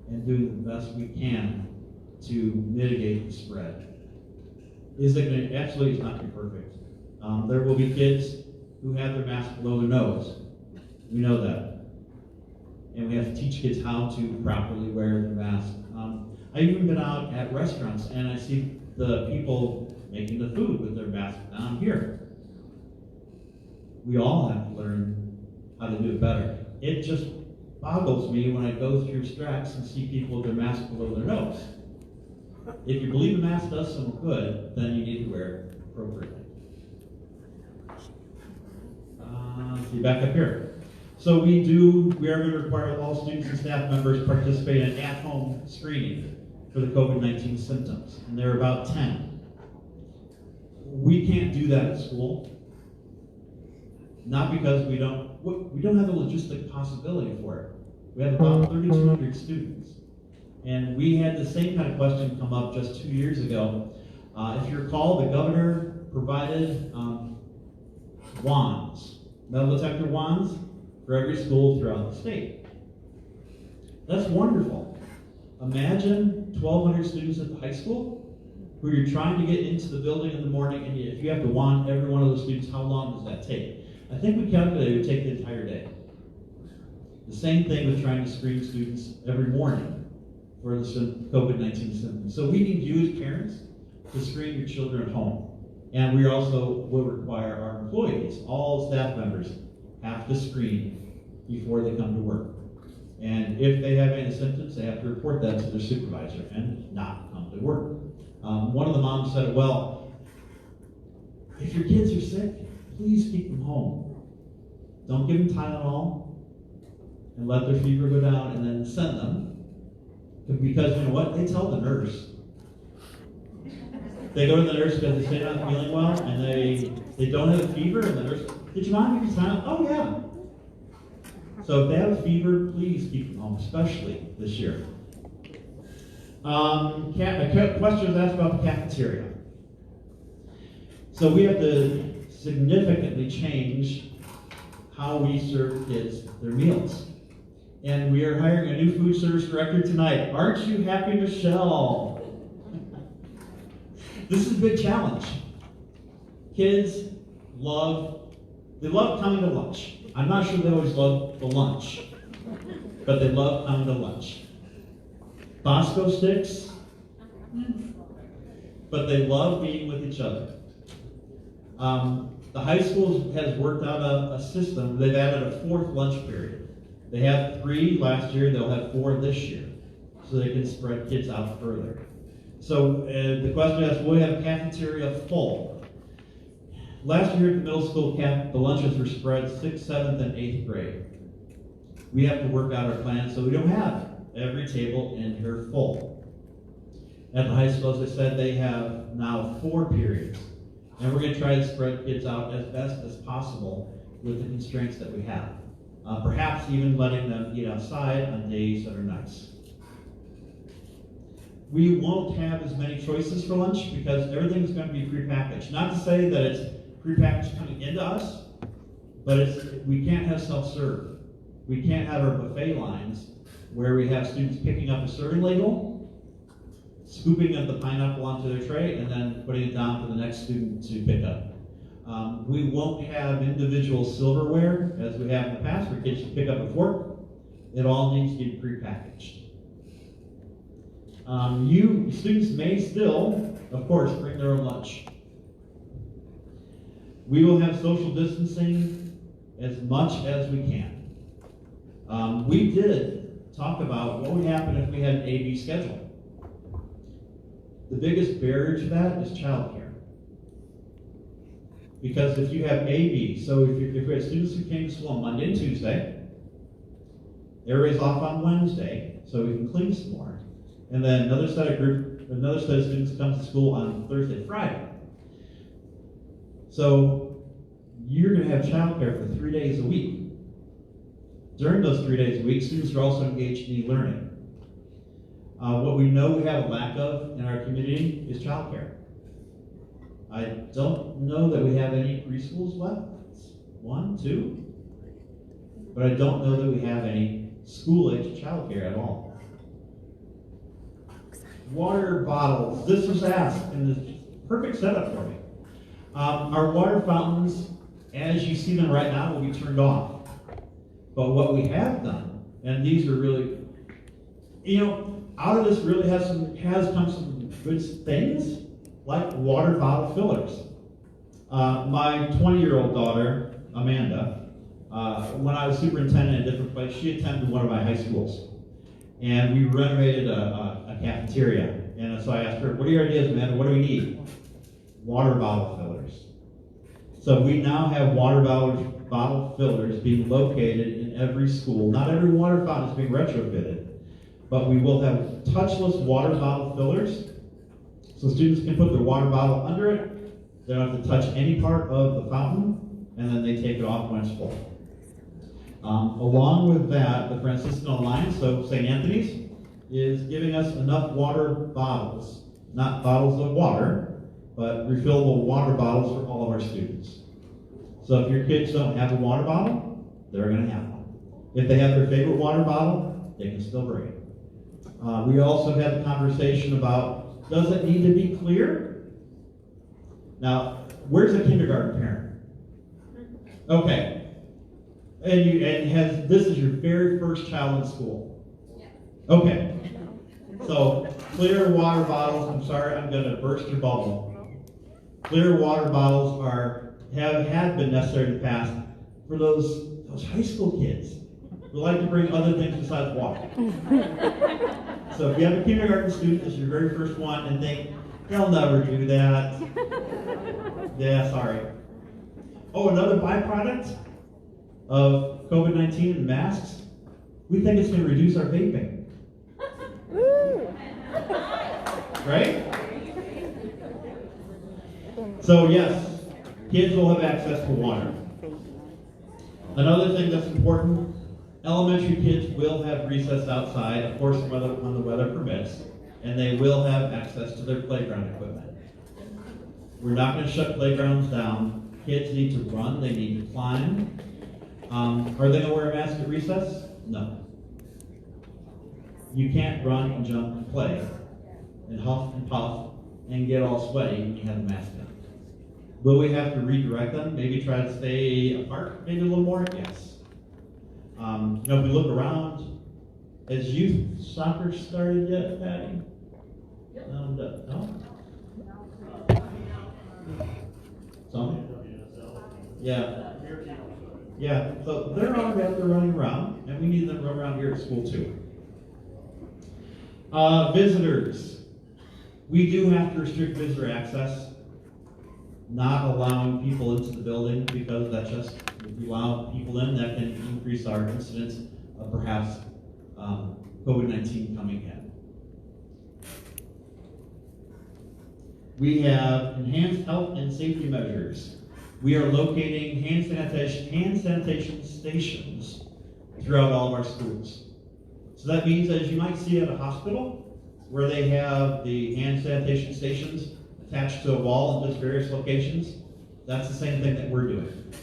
and doing the best we can to mitigate the spread. Is it going to, absolutely it's not going to be perfect. There will be kids who have their mask below their nose. We know that. And we have to teach kids how to properly wear their mask. I've even been out at restaurants and I see the people making the food with their mask down here. We all have to learn how to do it better. It just boggles me when I go through Strax and see people with their mask below their nose. If you believe a mask does some good, then you need to wear it appropriately. See, back up here. So we are going to require all students and staff members participate in at-home screening for the COVID-19 symptoms, and there are about 10. We can't do that at school, not because we don't have the logistic possibility for it. We have about 3,200 students. And we had the same kind of question come up just 2 years ago. If you recall, the governor provided wands, metal detector wands, for every school throughout the state. That's wonderful. Imagine 1,200 students at the high school who you're trying to get into the building in the morning, and if you have to wand every one of those students, how long does that take? I think we calculated it would take the entire day. The same thing with trying to screen students every morning for the COVID-19 symptoms. So we need you as parents to screen your children at home. And we also will require our employees, all staff members, have to screen before they come to work. And if they have any symptoms, they have to report that to their supervisor and not come to work. One of the moms said it well, if your kids are sick, please keep them home. Don't give them Tylenol and let their fever go down and then send them. Because you know what? They tell the nurse. They go to the nurse because they say they're not feeling well and they don't have a fever, and the nurse, did you want to give you Tylenol? Oh yeah. So if they have a fever, please keep them home, especially this year. A question was asked about the cafeteria. So we have the significantly change how we serve kids their meals. And we are hiring a new food service director tonight. Aren't you happy, Michelle? This is a big challenge. Kids love coming to lunch. I'm not sure they always love the lunch, but they love coming to lunch. Bosco sticks, but they love being with each other. The high school has worked out a system. They've added a 4th lunch period. They had 3 last year, they'll have 4 this year, so they can spread kids out further. So the question is, will we have a cafeteria full? Last year at the middle school, the lunches were spread 6th, 7th, and 8th grade. We have to work out our plan so we don't have every table in here full. At the high school, as I said, they have now 4 periods. And we're going to try to spread kids out as best as possible with the constraints that we have. Perhaps even letting them eat outside on days that are nice. We won't have as many choices for lunch because everything's going to be prepackaged. Not to say that it's prepackaged coming into us, but we can't have self-serve. We can't have our buffet lines where we have students picking up a serving label, scooping up the pineapple onto their tray, and then putting it down for the next student to pick up. We won't have individual silverware as we have in the past where kids should pick up a fork. It all needs to be prepackaged. Students may still, of course, bring their own lunch. We will have social distancing as much as we can. We did talk about what would happen if we had an A-B schedule. The biggest barrier to that is childcare. Because if you have A-B, so if we had students who came to school on Monday and Tuesday, everybody's off on Wednesday, so we can clean some more. And then another set of students comes to school on Thursday, Friday. So you're going to have childcare for 3 days a week. During those 3 days a week, students are also engaged in e-learning. What we know we have a lack of in our community is childcare. I don't know that we have any preschools left. 1, 2. But I don't know that we have any school-age childcare at all. Water bottles. This was asked, and the perfect setup for me. Our water fountains, as you see them right now, will be turned off. But what we have done, and these are really, out of this really has come some good things, like water bottle fillers. My 20-year-old daughter, Amanda, when I was superintendent in a different place, she attended one of my high schools. And we renovated a cafeteria. And so I asked her, what are your ideas, Amanda? What do we need? Water bottle fillers. So we now have water bottle fillers being located in every school. Not every water fountain is being retrofitted, but we will have touchless water bottle fillers. So students can put their water bottle under it. They don't have to touch any part of the fountain, and then they take it off when it's full. Along with that, the Franciscan Alliance, so St. Anthony's, is giving us enough water bottles, not bottles of water, but refillable water bottles for all of our students. So if your kids don't have a water bottle, they're going to have one. If they have their favorite water bottle, they can still bring it. We also had a conversation about, does it need to be clear? Now, where's a kindergarten parent? Okay. And this is your very first child in school? Okay. So, clear water bottles, I'm sorry, I'm going to burst your bubble. Clear water bottles have been necessary in the past for those high school kids who like to bring other things besides water. So if you have a kindergarten student, it's your very first one, and think, they'll never do that. Yeah, sorry. Oh, another byproduct of COVID-19 and masks, we think it's going to reduce our vaping. Right? So yes, kids will have access to water. Another thing that's important, elementary kids will have recess outside, of course, when the weather permits, and they will have access to their playground equipment. We're not going to shut playgrounds down Kids need to run, they need to climb. Are they gonna wear a mask at recess? No. You can't run and jump and play and huff and puff and get all sweaty when you have a mask on. Will we have to redirect them? Maybe try to stay apart maybe a little more? Yes. If we look around, has youth soccer started yet, Patty? No? Some? Yeah. Yeah, so they're already out there running around, and we need them to run around here at school too. Visitors. We do have to restrict visitor access, not allowing people into the building, because that's just, if we allow people in, that can increase our incidence of perhaps COVID-19 coming in. We have enhanced health and safety measures. We are locating hand sanitation stations throughout all of our schools. So that means, as you might see at a hospital, where they have the hand sanitation stations attached to a wall in just various locations, that's the same thing that we're doing.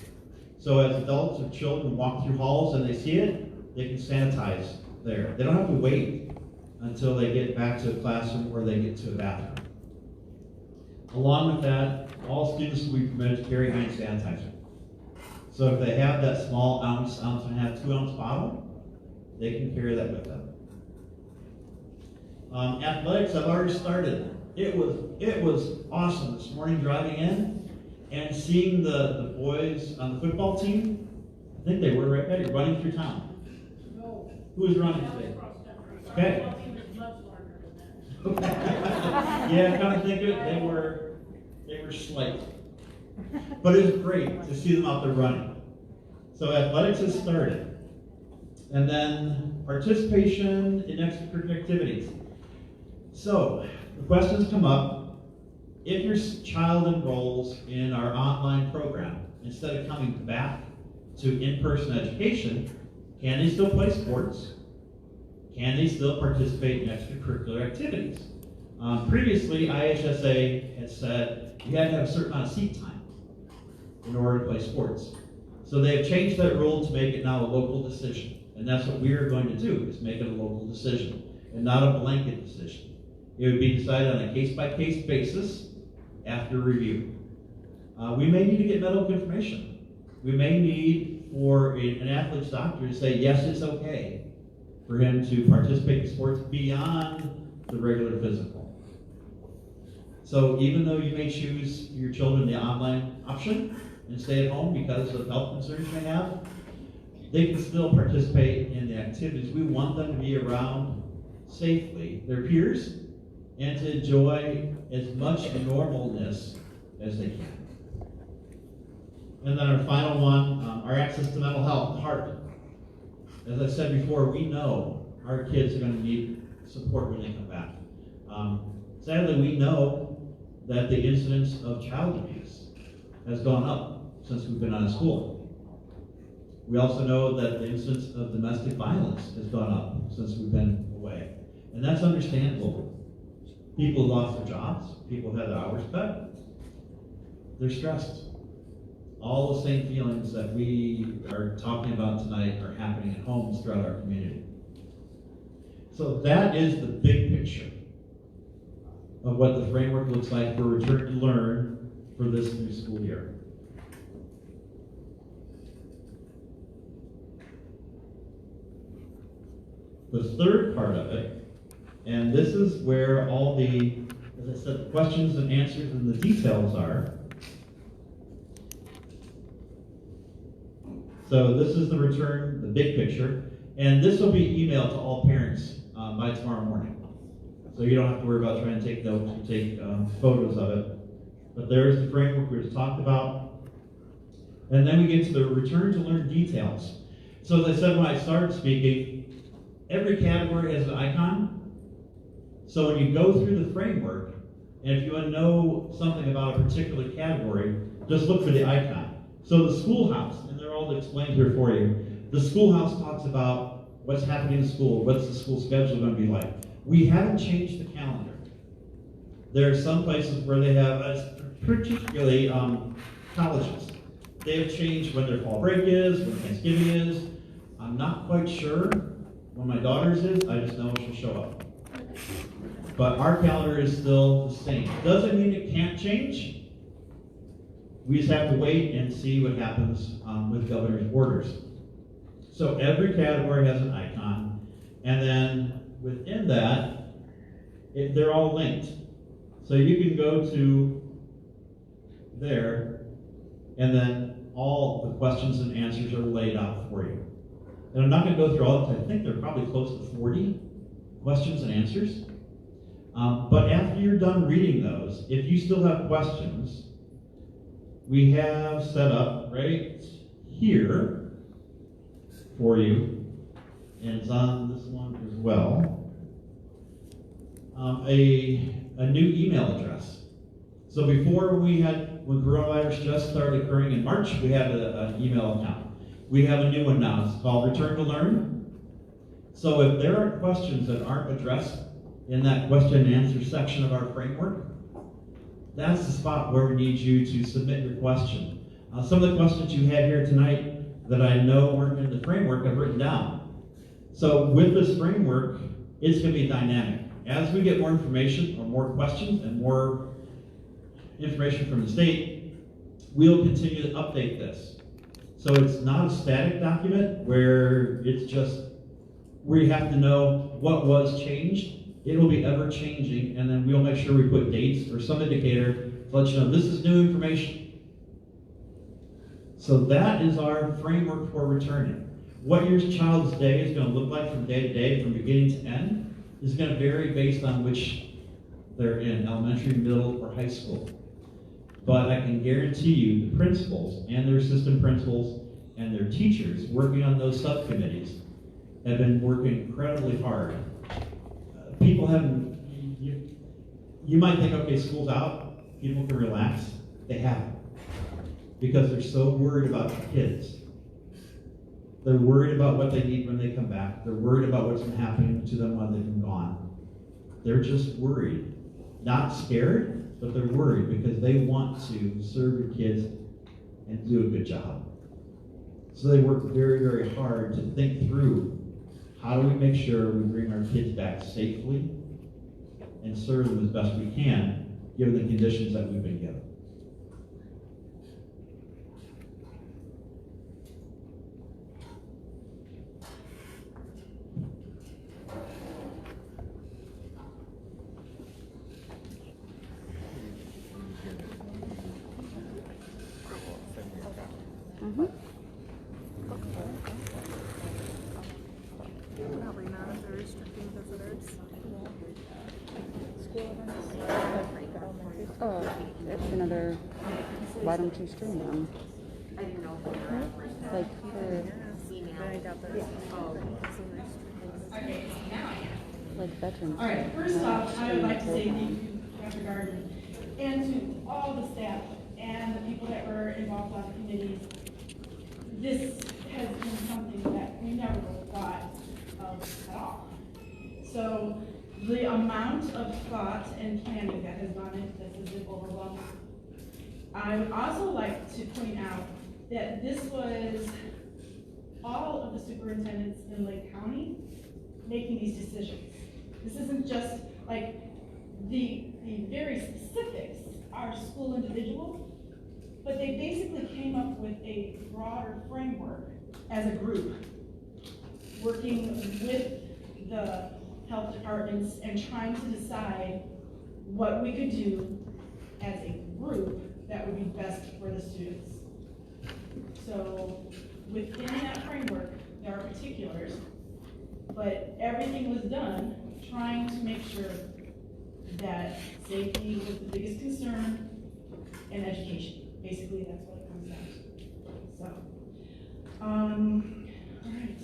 So as adults or children walk through halls and they see it, they can sanitize there. They don't have to wait until they get back to a classroom or they get to a bathroom. Along with that, all students will be permitted to carry hand sanitizer. So if they have that small ounce and a half, 2 ounce bottle, they can carry that with them. Athletics have already started. It was awesome this morning driving in and seeing the boys on the football team. I think they were right there, running through town. No. Who was running today? Okay. Our team is much larger than Okay. Yeah, come to think of it, they were slight. But it was great to see them out there running. So athletics has started. And then participation in extracurricular activities. So the questions come up. If your child enrolls in our online program, instead of coming back to in-person education, can they still play sports? Can they still participate in extracurricular activities? Previously, IHSA had said you had to have a certain amount of seat time in order to play sports. So they have changed that rule to make it now a local decision. And that's what we are going to do, is make it a local decision and not a blanket decision. It would be decided on a case-by-case basis after review. We may need to get medical information. We may need for an athlete's doctor to say, yes, it's okay for him to participate in sports beyond the regular physical. So even though you may choose your children the online option and stay at home because of health concerns you may have, they can still participate in the activities. We want them to be around safely their peers and to enjoy as much normalness as they can. And then our final one, our access to mental health, heart. As I said before, we know our kids are going to need support when they come back. Sadly, we know that the incidence of child abuse has gone up since we've been out of school. We also know that the incidence of domestic violence has gone up since we've been away. And that's understandable. People lost their jobs, people had their hours cut, they're stressed. All the same feelings that we are talking about tonight are happening at homes throughout our community. So that is the big picture of what the framework looks like for Return to Learn for this new school year. The third part of it, and this is where all the, as I said, the questions and answers and the details are. So this is the return, the big picture, and this will be emailed to all parents by tomorrow morning. So you don't have to worry about trying to take notes or take photos of it. But there's the framework we just talked about. And then we get to the Return to Learn details. So as I said when I started speaking, every category has an icon. So when you go through the framework, and if you want to know something about a particular category, just look for the icon. So the schoolhouse, and they're all explained here for you. The schoolhouse talks about what's happening in school, what's the school schedule going to be like. We haven't changed the calendar. There are some places where they have, particularly colleges. They have changed when their fall break is, when Thanksgiving is. I'm not quite sure when my daughter's is, I just know she'll show up. But our calendar is still the same. Doesn't mean it can't change. We just have to wait and see what happens with governor's orders. So every category has an icon, and then within that, they're all linked. So you can go to there, and then all the questions and answers are laid out for you. And I'm not going to go through all of them. I think they're probably close to 40 questions and answers. But after you're done reading those, if you still have questions, we have set up right here for you, and it's on this one as well, a new email address. So before when coronavirus just started occurring in March, we had an email account. We have a new one now. It's called Return to Learn. So if there are questions that aren't addressed in that question and answer section of our framework, that's the spot where we need you to submit your question. Some of the questions you had here tonight that I know weren't in the framework, I've written down. So with this framework, it's going to be dynamic. As we get more information or more questions and more information from the state, we'll continue to update this. So it's not a static document where it's just where you have to know what was changed. It will be ever changing, and then we'll make sure we put dates or some indicator to let you know this is new information. So that is our framework for returning. What your child's day is going to look like from day to day, from beginning to end, is going to vary based on which they're in, elementary, middle, or high school. But I can guarantee you the principals and their assistant principals and their teachers working on those subcommittees have been working incredibly hard. People haven't, you might think, okay, school's out, people can relax. They haven't. Because they're so worried about the kids. They're worried about what they need when they come back. They're worried about what's been happening to them while they've been gone. They're just worried. Not scared, but they're worried because they want to serve your kids and do a good job. So they work very, very hard to think through how do we make sure we bring our kids back safely and serve them as best we can, given the conditions that we've been given. Probably not if they're restricting visitors. Oh, it's another bottom two string down. I didn't know. Like for I doubt that. Okay, like veterans. all right, first off, I would like to say thank you, Dr. Gardner, and to all the staff and the people that were involved on the committees. This has been something that we never thought of at all. So the amount of thought and planning that has gone into this has been overwhelming. I would also like to point out that this was all of the superintendents in Lake County making these decisions. This isn't just like the very specifics are school individual, but they basically came up with a broader framework as a group, working with the health departments and trying to decide what we could do as a group that would be best for the students. So within that framework, there are particulars, but everything was done trying to make sure that safety was the biggest concern and education. Basically, that's what it comes down to. So, all right.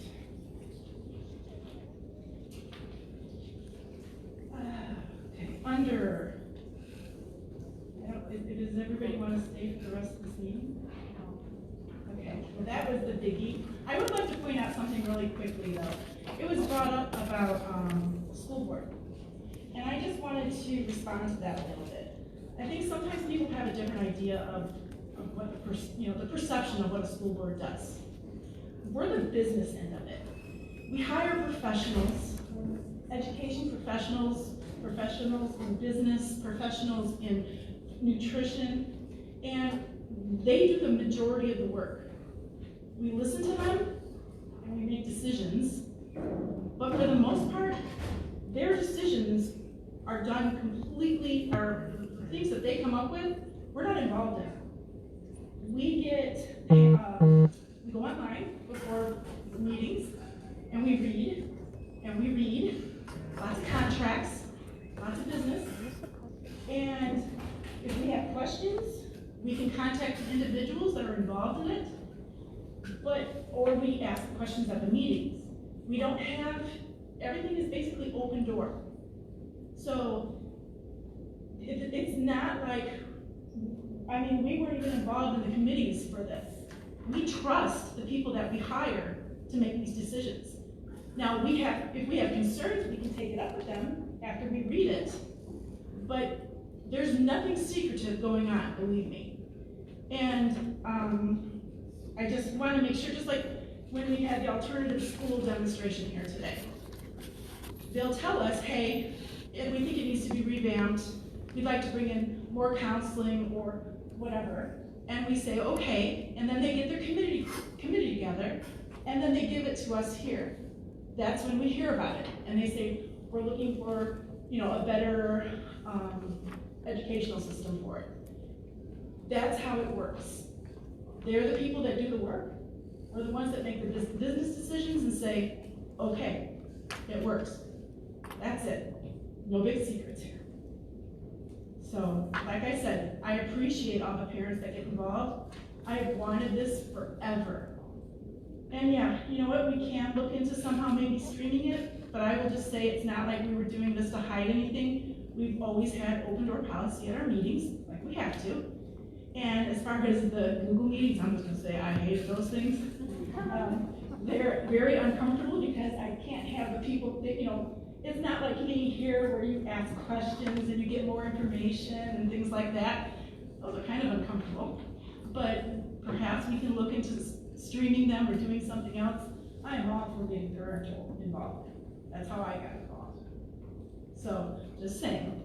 Okay, under, does everybody want to stay for the rest of this meeting? Okay, well that was the biggie. I would like to point out something really quickly though. It was brought up about school board. And I just wanted to respond to that a little bit. I think sometimes people have a different idea of of what the perception of what a school board does. We're the business end of it. We hire professionals, education professionals, professionals in business, professionals in nutrition, and they do the majority of the work. We listen to them and we make decisions, but for the most part, their decisions are done completely, or the things that they come up with, we're not involved in. We go online before meetings, and we read, lots of contracts, lots of business, and if we have questions, we can contact the individuals that are involved in it, or we ask questions at the meetings. We don't have, everything is basically open door. So it's not like, we weren't even involved in the committees for this. We trust the people that we hire to make these decisions. Now, if we have concerns, we can take it up with them after we read it, but there's nothing secretive going on, believe me. And I just want to make sure, just like when we had the alternative school demonstration here today, they'll tell us, hey, we think it needs to be revamped, we'd like to bring in more counseling or whatever, and we say, okay, and then they get their committee together, and then they give it to us here. That's when we hear about it, and they say, we're looking for, a better educational system for it. That's how it works. They're the people that do the work. We're the ones that make the business decisions and say, okay, it works. That's it. No big secrets here. So, like I said, I appreciate all the parents that get involved. I have wanted this forever. And yeah, you know what, we can look into somehow maybe streaming it, but I will just say it's not like we were doing this to hide anything. We've always had open door policy at our meetings, like we have to. And as far as the Google meetings, I'm just gonna say I hate those things. They're very uncomfortable because I can't have the people that, it's not like me here where you ask questions and you get more information and things like that. Those are kind of uncomfortable. But perhaps we can look into streaming them or doing something else. I am all for getting parental involvement. That's how I got involved. So, just saying,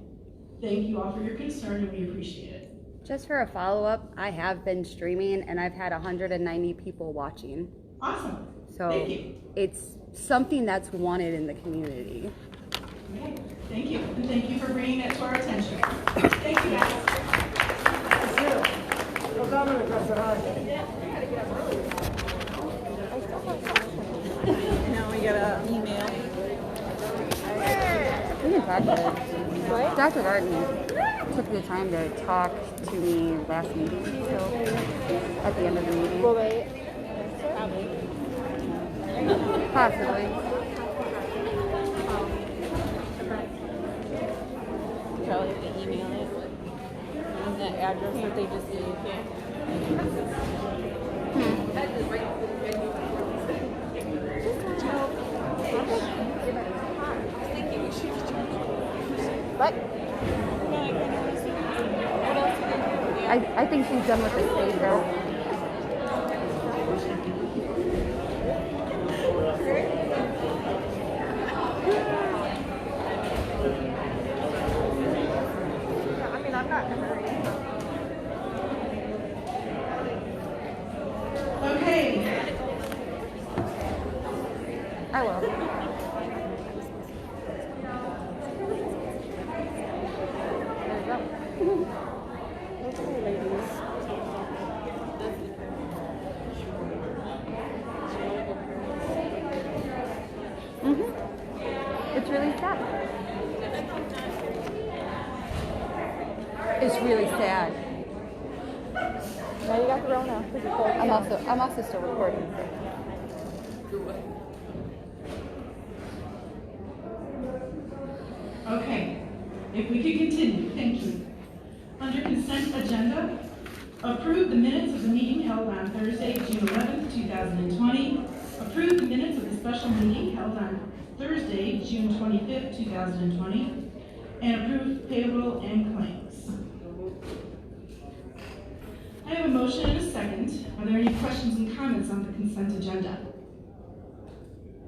thank you all for your concern and we appreciate it. Just for a follow-up, I have been streaming and I've had 190 people watching. Awesome. So thank you. It's something that's wanted in the community. Okay. Thank you. And thank you for bringing that to our attention. Thank you, guys. Now we get an email. We can talk about it. Dr. Garten took the time to talk to me last meeting, so at the end of the meeting. Will they? Possibly. Probably if they email it. And that address that they just gave. What? I think she's done with the state though. I'm not in a hurry. Okay. I will. There you go. Okay, ladies. It's really sad. It's really sad. Now you got Corona. I'm also still recording. Okay. If we could continue, thank you. Under consent agenda, approve the minutes of the meeting held on Thursday, June 11th, 2020. Approve the minutes of the special meeting held on Thursday, June 25th, 2020. And approve payroll and claims. I I have a motion and a second. Are there any questions and comments on the consent agenda?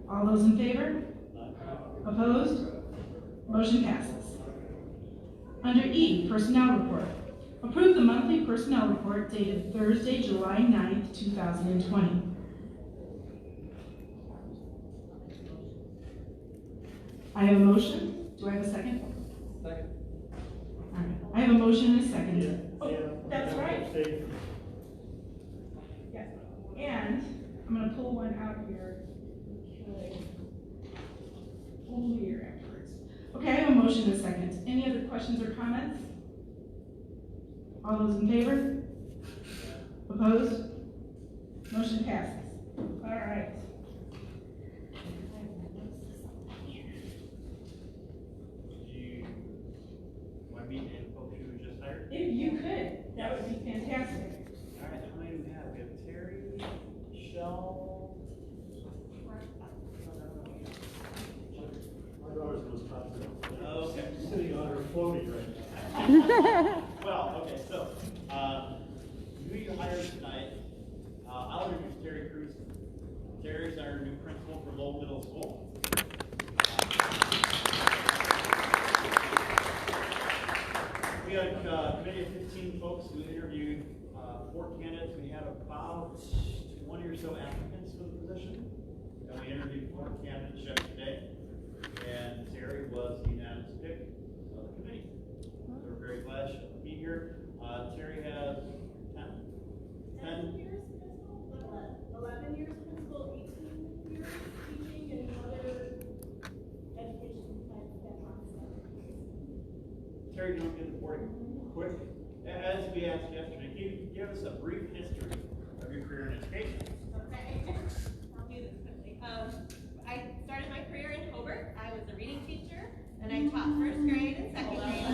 All those in favor? Opposed? Motion passes. Under E, Personnel Report. Approve the monthly personnel report dated Thursday, July 9th, 2020. I have a motion. Do I have a second? Second. All right. I have a motion and a second. Oh, that's right. Yes. And I'm going to pull one out here. Okay. Pull here afterwards. Okay, I have a motion and a second. Any other questions or comments? All those in favor? Opposed? Motion passes. All right. Want me and folks who just hired? If you could, that would be fantastic. All right, how many do we have? We have Terry, Michelle. My daughter's in Wisconsin. Okay. She's sitting on her floating right now. Well, okay, so, who you hired tonight, I'll introduce Terry Cruz. Terry's our new principal for Lowell Middle School. We had a committee of 15 folks who interviewed 4 candidates. We had about 20 or so applicants for the position. And we interviewed 4 candidates yesterday. And Terry was the unanimous pick of the committee. So we're very glad she could be here. Terry has 10 years principal, 11 years principal, 18 years teaching and other education type backgrounds. Terry, you want to get the board quick? As we asked yesterday, can you give us a brief history of your career in education? Okay, I'll do this quickly. I started my career in Hobart. I was a reading teacher, and I taught first grade and second grade.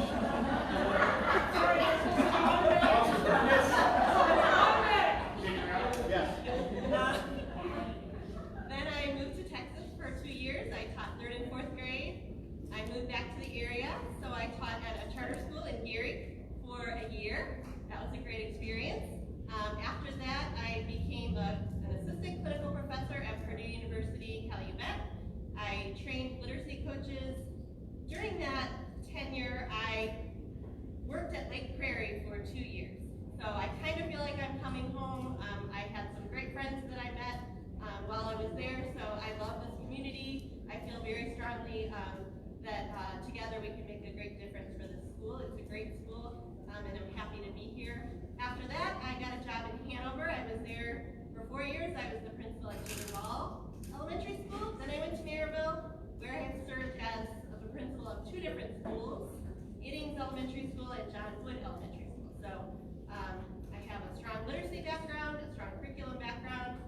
Then I moved to Texas for 2 years. I taught 3rd and 4th grade. I moved back to the area, so I taught at a charter school in Gary for a year. That was a great experience. After that, I became an assistant clinical professor at Purdue University, Calumet. I trained literacy coaches. During that tenure, I worked at Lake Prairie for 2 years. So I kind of feel like I'm coming home. I had some great friends that I met while I was there, so I love this community. I feel very strongly that together we can make a great difference for this school. It's a great school, and I'm happy to be here. After that, I got a job in Hanover. I was there for 4 years. I was the principal at Lowell Elementary School. Then I went to Maryville, where I have served as the principal of 2 different schools, Giddings Elementary School and John Wood Elementary School. So I have a strong literacy background, a strong curriculum background,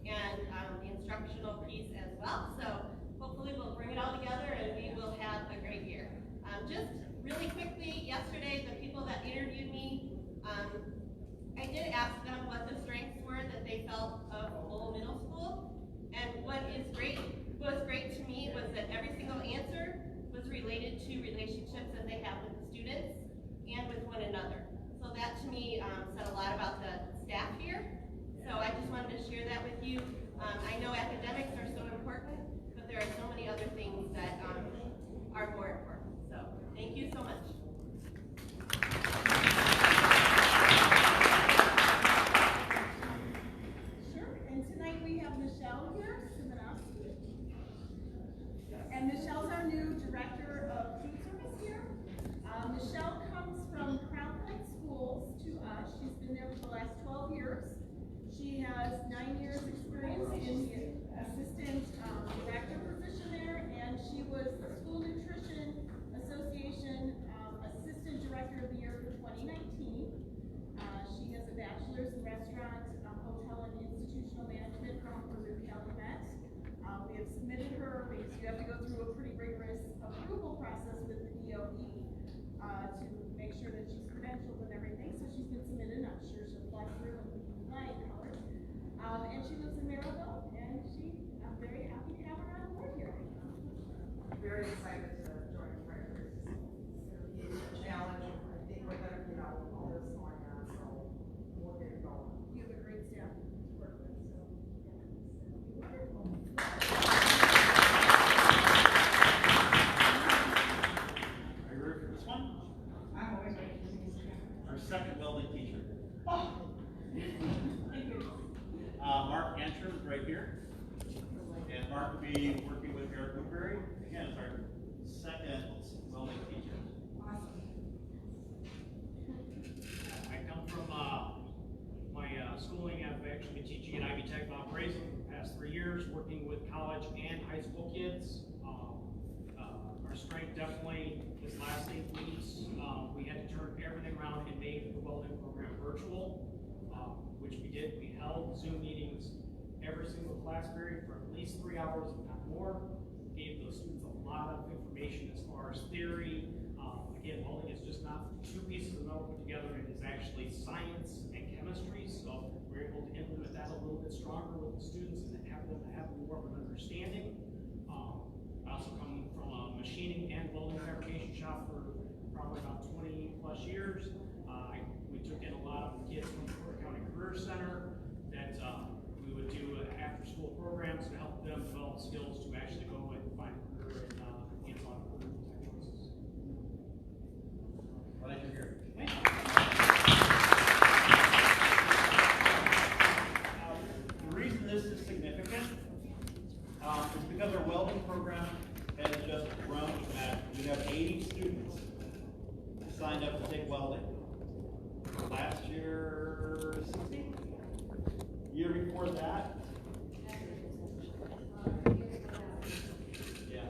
and the instructional piece as well. So hopefully we'll bring it all together and we will have a great year. Just really quickly, yesterday, the people that interviewed me, I did ask them what the strengths were that they felt of Lowell Middle School. And what was great to me was that every single answer was related to relationships that they have with the students and with one another. So that to me said a lot about the staff here. So I just wanted to share that with you. I know academics are so important, but there are so many other things that are more important. So thank you so much. Sure, and tonight we have Michelle here, and Michelle's our new Director of Food Service here. Michelle comes from Crown Point Schools to us. She's been there for the last 12 years. She has 9 years experience in the assistant director position there, and she was the School Nutrition Association Assistant Director of the Year for 2019. She has a bachelor's in restaurant, hotel, and institutional management from Purdue Calumet. We have submitted her because you have to go through a pretty rigorous approval process with the DOE to make sure that she's credentialed and everything. So she's been submitted. I'm sure she'll fly through and fly colors. And she lives in Maryville, and I'm very happy to have her on board here. Very excited to join the Prairie. It's a challenge. I think we're going to, all this going on, so we'll get it our second welding teacher. Oh. Mark Antrim is right here. And Mark will be working with Eric Woodbury. Again, it's our second welding teacher. Awesome. I come from my schooling. I've actually been teaching at Ivy Tech Mount Praise for the past 3 years, working with college and high school kids. Our strength definitely this last 8 weeks, we had to turn everything around and make the welding program virtual, which we did. We held Zoom meetings every single class period for at least 3 hours, if not more. Gave those students a lot of information as far as theory. Again, welding is just not two pieces of metal put together. It is actually science and chemistry. So we're able to implement that a little bit stronger with the students and have them have more of an understanding. I also come from a machining and welding fabrication shop for probably about 20 plus years. We took in a lot of kids from the Porter County Career Center that we would do after-school programs to help them develop skills to actually go and find a career in hands-on career type choices. Glad you're here. Thank you. The reason this is significant is because our welding program has just grown dramatically. We have 80 students signed up to take welding. Last year, 60? Year before that? Yeah.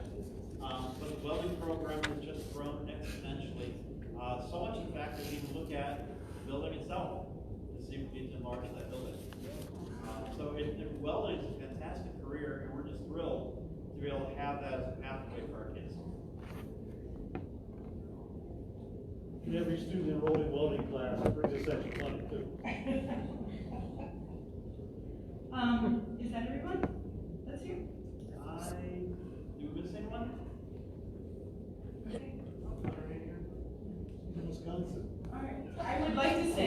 But the welding program has just grown exponentially. So much, in fact, that we even look at the building itself to see if we can enlarge that building. So welding is a fantastic career, and we're just thrilled to be able to have that as a pathway for our kids. And every student enrolled in welding class brings us extra money too. Is that everyone? That's here? Do we miss anyone? Okay. Wisconsin. All right. I would like to say.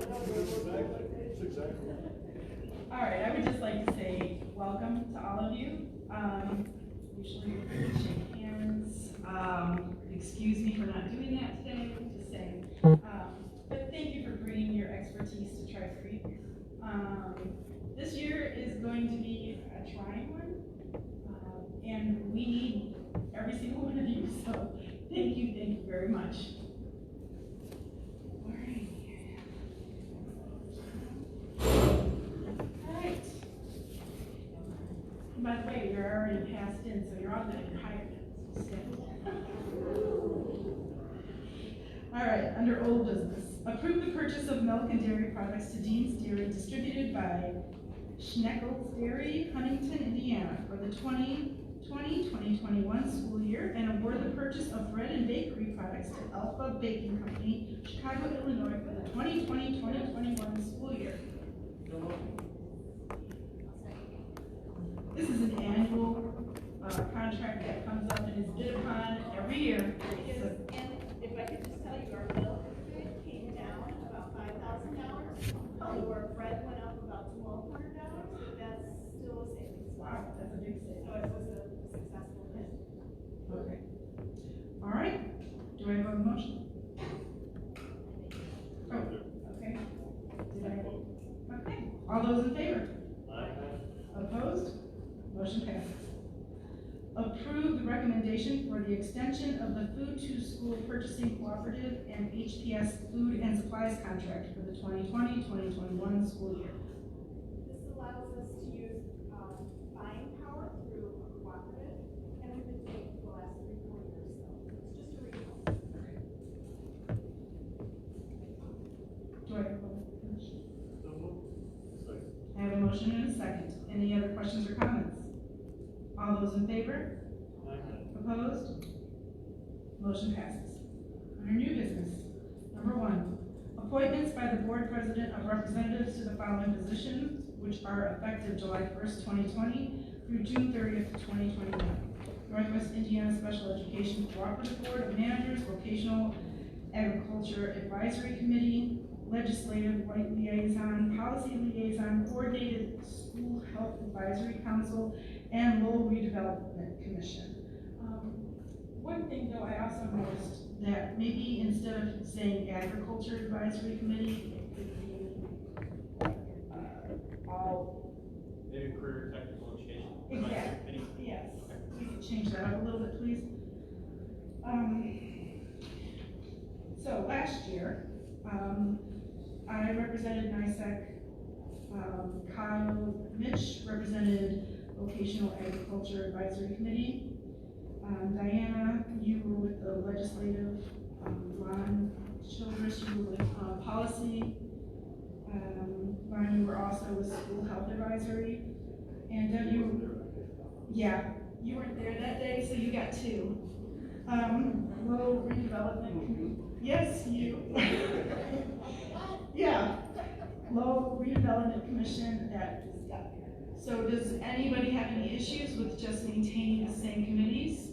That's exactly. All right. I would just like to say welcome to all of you. Usually we shake hands. Excuse me for not doing that today. Just saying. But thank you for bringing your expertise to Tri-Creek. This year is going to be a trying one, and we need every single one of you. So thank you very much. All right. And by the way, you're already passed in, so you're all going to get hired. So stay. All right, under old business. Approve the purchase of milk and dairy products to Dean's Dairy distributed by Schneckels Dairy, Huntington, Indiana for the 2020-2021 school year and award the purchase of bread and bakery products to Alpha Baking Company, Chicago, Illinois for the 2020-2021 school year. This is an annual contract that comes up and is bid upon every year. And if I could just tell you, our bill came down about $5,000. Our bread went up about $1,200, but that's still a savings. Wow, that's a big savings. So it was a successful bid. Okay. All right. Do I have a motion? Oh, okay. Did I? Okay. All those in favor? Opposed? Motion passes. Approve the recommendation for the extension of the Food to School Purchasing Cooperative and HPS Food and Supplies contract for the 2020-2021 school year. This allows us to use buying power through a cooperative, and we've been doing it for the last 3-4 years, so it's just a renewal. Do I have a motion? I have a motion and a second. Any other questions or comments? All those in favor? Opposed? Motion passes. Under new business, number 1, appointments by the board president of representatives to the following positions, which are effective July 1st, 2020 through June 30th, 2021. Northwest Indiana Special Education Cooperative Board of Managers, Vocational Agriculture Advisory Committee, Legislative Liaison, Policy Liaison, Coordinated School Health Advisory Council, and Lowell Redevelopment Commission. One thing though, I also noticed that maybe instead of saying Agriculture Advisory Committee, it could be, all. Maybe career technical education. Exactly, yes. We could change that up a little bit, please. So last year, I represented NISEC. Kyle Mitch represented Vocational Agriculture Advisory Committee. Diana, you were with the legislative. Ron Childress, you were with policy. Ron, you were also with School Health Advisory. And Deb, you weren't there that day, so you got two. Lowell Redevelopment, yes, you. Yeah, Lowell Redevelopment Commission, that just got there. So does anybody have any issues with just maintaining the same committees?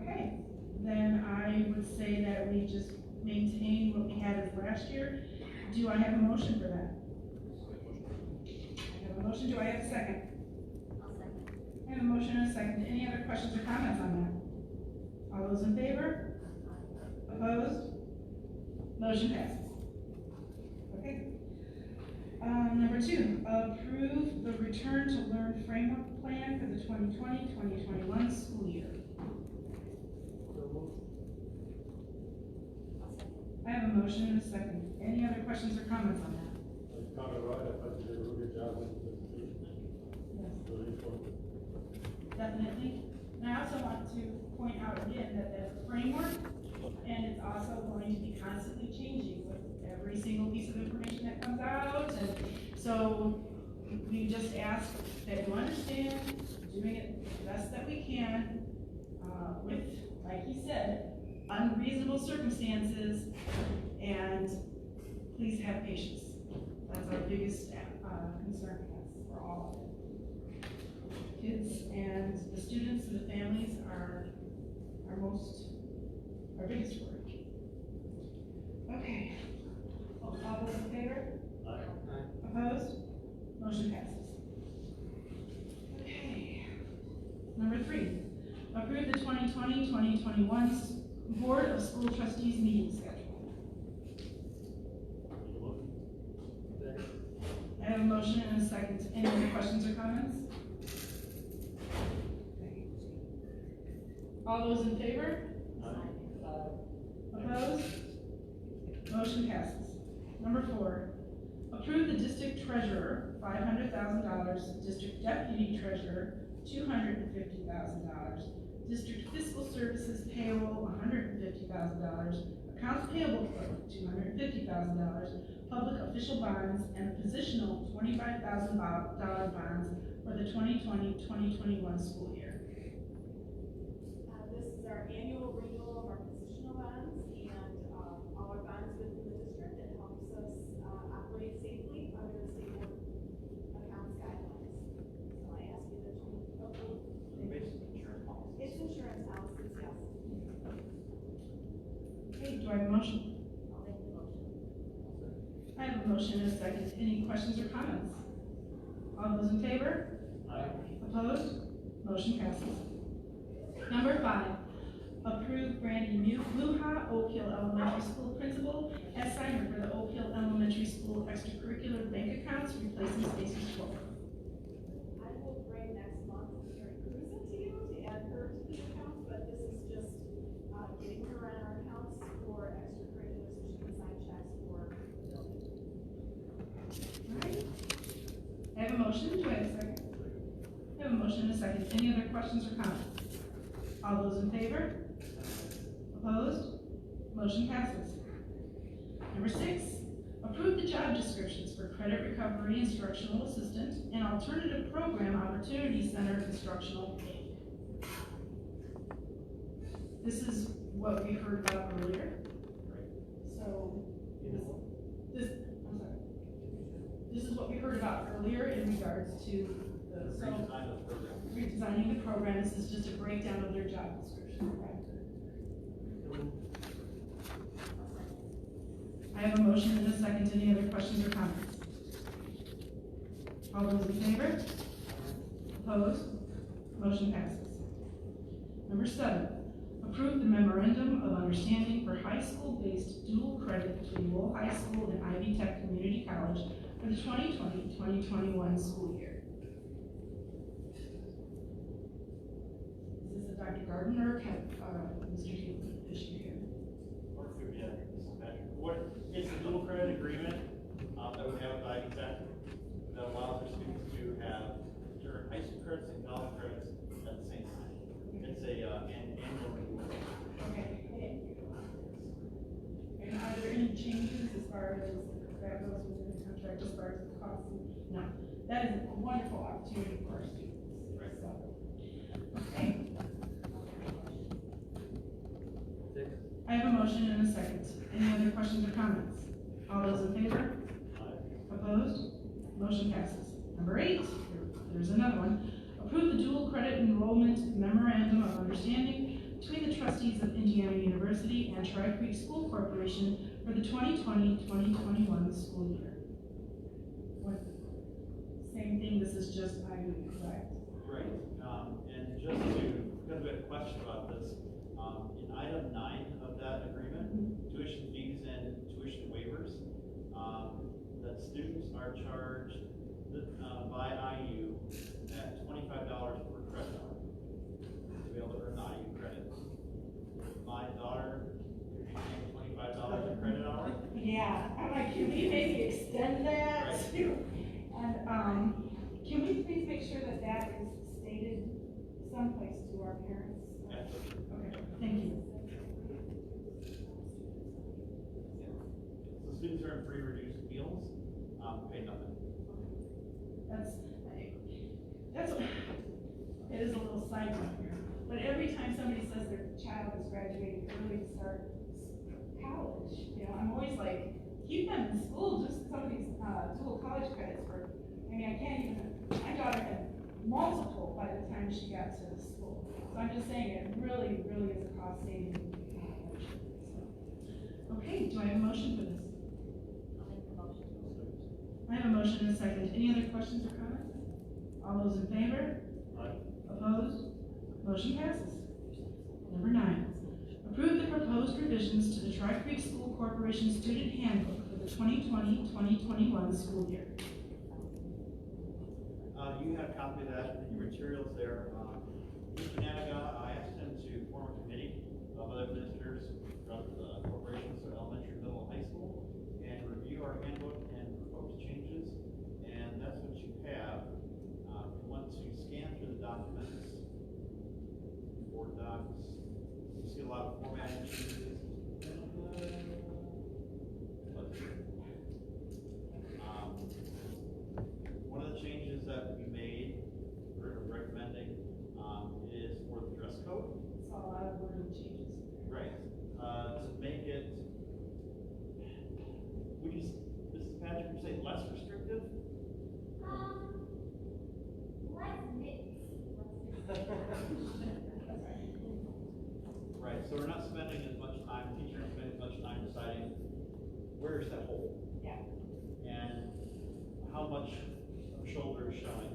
Okay, then I would say that we just maintain what we had as last year. Do I have a motion for that? I have a motion, do I have a second? I have a motion and a second. Any other questions or comments on that? All those in favor? Opposed? Motion passes. Okay. Number 2, approve the Return to Learn Framework Plan for the 2020-2021 school year. I have a motion and a second. Any other questions or comments on that? Definitely. And I also want to point out again that that's a framework, and it's also going to be constantly changing with every single piece of information that comes out. And so we just ask that you understand, doing it the best that we can, with, like he said, unreasonable circumstances, and please have patience. That's our biggest concern for all of it. Kids and the students and the families are our biggest worry. Okay. All those in favor? Aye. Opposed? Motion passes. Okay. Number 3, approve the 2020-2021 Board of School Trustees meeting schedule. I have a motion and a second. Any other questions or comments? All those in favor? Opposed? Motion passes. Number 4, approve the district treasurer, $500,000, district deputy treasurer, $250,000, district fiscal services payroll, $150,000, accounts payable clerk, $250,000, public official bonds, and positional $25,000 bonds for the 2020-2021 school year. This is our annual renewal of our positional bonds and all our bonds within the district. It helps us operate safely under the state board accounts guidelines. So I ask you to approve. Insurance policy. It's insurance policies, yes. Okay, do I have a motion? I'll make the motion. I have a motion and a second. Any questions or comments? All those in favor? Aye. Opposed? Motion passes. Number 5, approve Brandy Luha, Oak Hill Elementary School Principal, as signer for the Oak Hill Elementary School extracurricular bank accounts, replacing Stacy's 12. I will bring next month Mary Cruz into you to add her to the accounts, but this is just getting her on our accounts for extracurriculars so she can sign checks for building. Alright. I have a motion. Do I have a second? I have a motion and a second. Any other questions or comments? All those in favor? Opposed? Motion passes. Number 6, approve the job descriptions for credit recovery instructional assistant and alternative program opportunity center instructional aide. This is what we heard about earlier. So this is what we heard about earlier in regards to the redesigning the program. This is just a breakdown of their job description. I have a motion and a second. Any other questions or comments? All those in favor? Opposed? Motion passes. Number 7, approve approve the memorandum of understanding for high school-based dual credit between Lowell High School and Ivy Tech Community College for the 2020-2021 school year. Is this a Dr. Gardner or Mr. Hughley issue here? Or it could be, Mrs. Patrick. It's a dual credit agreement that we have with Ivy Tech that allows our students to have their high school credits and college credits at the same time. It's an annual renewal. Okay. And are there any changes as far as that goes within the contract as far as the cost? No. That is a wonderful opportunity for our students. Right. So, okay. I have a motion and a second. Any other questions or comments? All those in favor? Opposed? Motion passes. Number 8, there's another one. Approve the dual credit enrollment memorandum of understanding between the trustees of Indiana University and Tri-Creek School Corporation for the 2020-2021 school year. Same thing, this is just Ivy, correct? Right. And just to, because we had a question about this, in item 9 of that agreement, tuition fees and tuition waivers, that students are charged by IU at $25 per credit hour to be able to earn IU credit. My daughter could be paying $25 a credit hour. Yeah, I'm like, can we maybe extend that? Right. And can we please make sure that that is stated someplace to our parents? Absolutely. Okay, thank you. So students are in free reduced meals, pay nothing. It is a little side note here, but every time somebody says their child is graduating early to start college, I'm always like, keep them in school, just some of these dual college credits for, I can't even, my daughter had multiple by the time she got to the school. So I'm just saying, it really, really is a cost saving. Okay, do I have a motion for this? I have a motion and a second. Any other questions or comments? All those in favor? Opposed? Motion passes. Number 9, approve the proposed revisions to the Tri-Creek School Corporation Student Handbook for the 2020-2021 school year. You have a copy of that in your materials there. Mr. Nanaga, I asked him to form a committee of other visitors from the corporation, so elementary, middle, and high school, and review our handbook and propose changes. And that's what you have. If you want to scan through the documents, Board docs, you see a lot of formatting changes. One of the changes that we made, we're recommending, is for the dress code. It's a lot of wording changes. Right. To make it, would you, Mrs. Patrick, would you say less restrictive? Less mixed. Right, so we're not spending as much time, teachers aren't spending as much time deciding where is that hole? Yeah. And how much of shoulder is showing.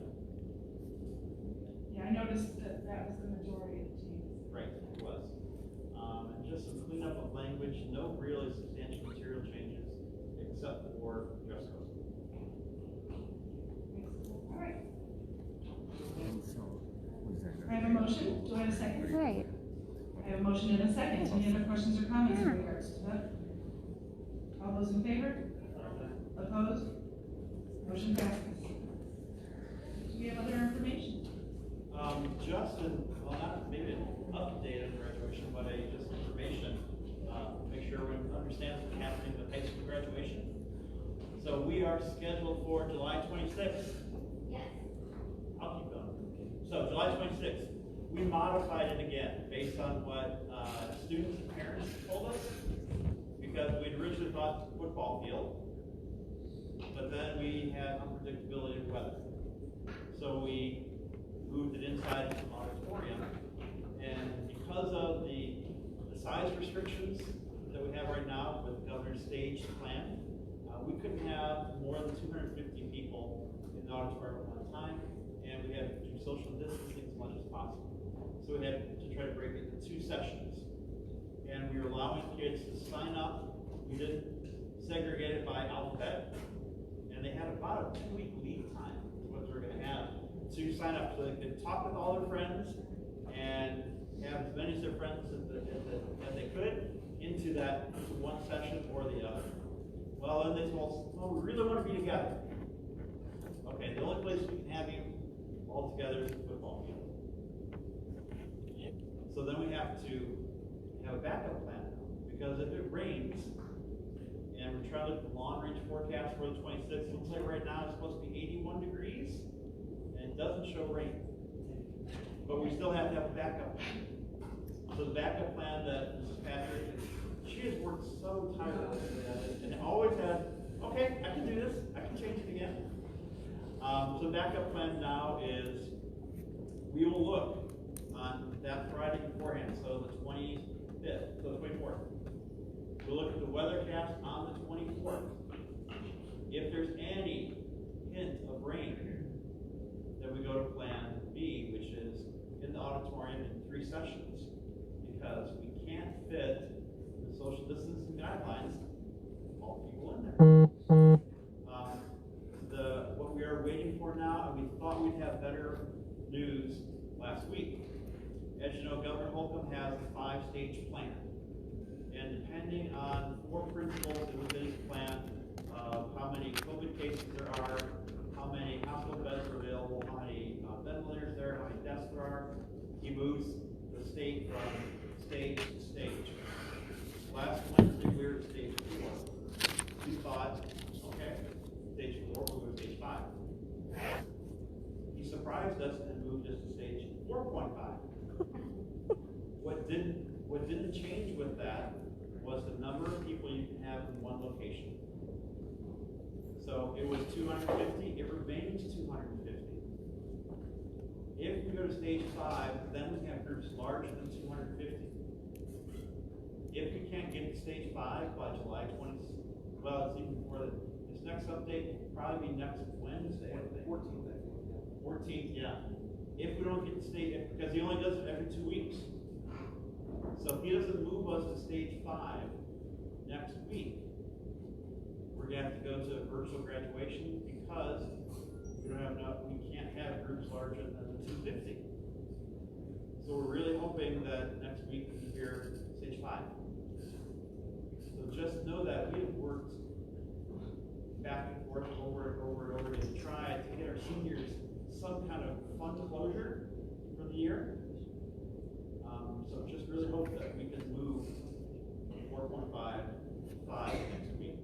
Yeah, I noticed that was the majority of the changes. Right, it was. And just some cleanup of language, no really substantial material changes except for dress code. All right. I have a motion. Do I have a second? Right. I have a motion and a second. Any other questions or comments in regards to that? All those in favor? Opposed? Motion passes. Do we have other information? Just not maybe an update on graduation, but just information. Make sure everyone understands what's happening with high school graduation. So we are scheduled for July 26th. Yes. I'll keep going. So July 26th, we modified it again based on what students and parents told us, because we'd originally thought football field, but then we had unpredictability of weather. So we moved it inside the auditorium, and because of the size restrictions that we have right now with the governor's staged plan, we couldn't have more than 250 people in the auditorium at one time, and we had to do social distancing as much as possible. So we had to try to break it into 2 sessions. kids to sign up. We didn't segregate it by alphabet, and they had about a 2-week lead time is what they're going to have to sign up, so they could talk with all their friends and have as many of their friends as they could into one session or the other. Well, then they told us, well, we really want to be together. Okay, the only place we can have you all together is the football field. So then we have to have a backup plan, because if it rains, and we're trying to look at the long range forecast for the 26th, it looks like right now it's supposed to be 81 degrees, and it doesn't show rain. But we still have to have a backup plan. So the backup plan that Mrs. Patrick, she has worked so tirelessly at it, and always had, okay, I can do this, I can change it again. So the backup plan now is, we will look on that Friday beforehand, so the 25th, so the 24th. We'll look at the weathercast on the 24th. If there's any hint of rain, then we go to plan B, which is in the auditorium in 3 sessions, because we can't fit the social distancing guidelines, all people in there. What we are waiting for now, and we thought we'd have better news last week. As you know, Governor Holcomb has a 5-stage plan. And depending on 4 principles within his plan, how many COVID cases there are, how many hospital beds are available, how many ventilators there are, how many deaths there are, he moves the state from stage to stage. Last Wednesday, we were at stage 4. We thought, okay, stage 4, we'll go to stage 5. He surprised us and moved us to stage 4.5. What didn't change with that was the number of people you can have in one location. So it was 250, it remains 250. If we go to stage 5, then we have groups larger than 250. If we can't get to stage 5 by July 20th, well, it's even before that. This next update will probably be next Wednesday, I think. 14th, yeah. If we don't get to stage, because he only does it every 2 weeks. So if he doesn't move us to stage 5 next week, we're going to have to go to a virtual graduation, because we don't have enough, we can't have groups larger than the 250. So we're really hoping that next week we can hear stage 5. So just know that we have worked back and forth over and over and over to try to get our seniors some kind of fun closure for the year. So just really hope that we can move 4.5 to 5 next week.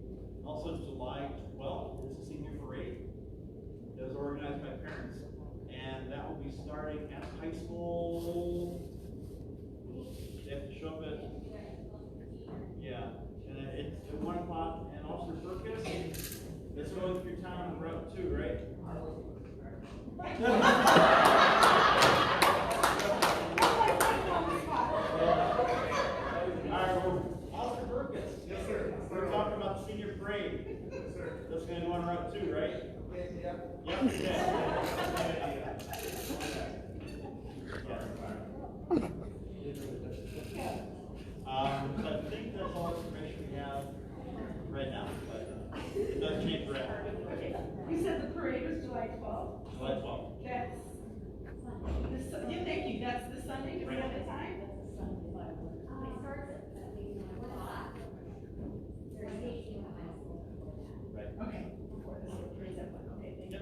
Also, July 12th is the senior parade. It was organized by parents, and that will be starting at high school. They have to show up at, yeah, and it's at 1 o'clock. And also Burkus, it's going through town on Route 2, right? Yes, sir. We're talking about the senior parade. Yes, sir. That's going to go on Route 2, right? Yeah. Yep. I think that's all the information we have right now, but it does change rapidly. Okay. You said the parade was July 12th? July 12th. That's yeah, thank you. That's this Sunday. Do we have the time? It starts at 1 o'clock. There's station at high school. Right. Okay. Before this parade's at 1. Okay, thank you.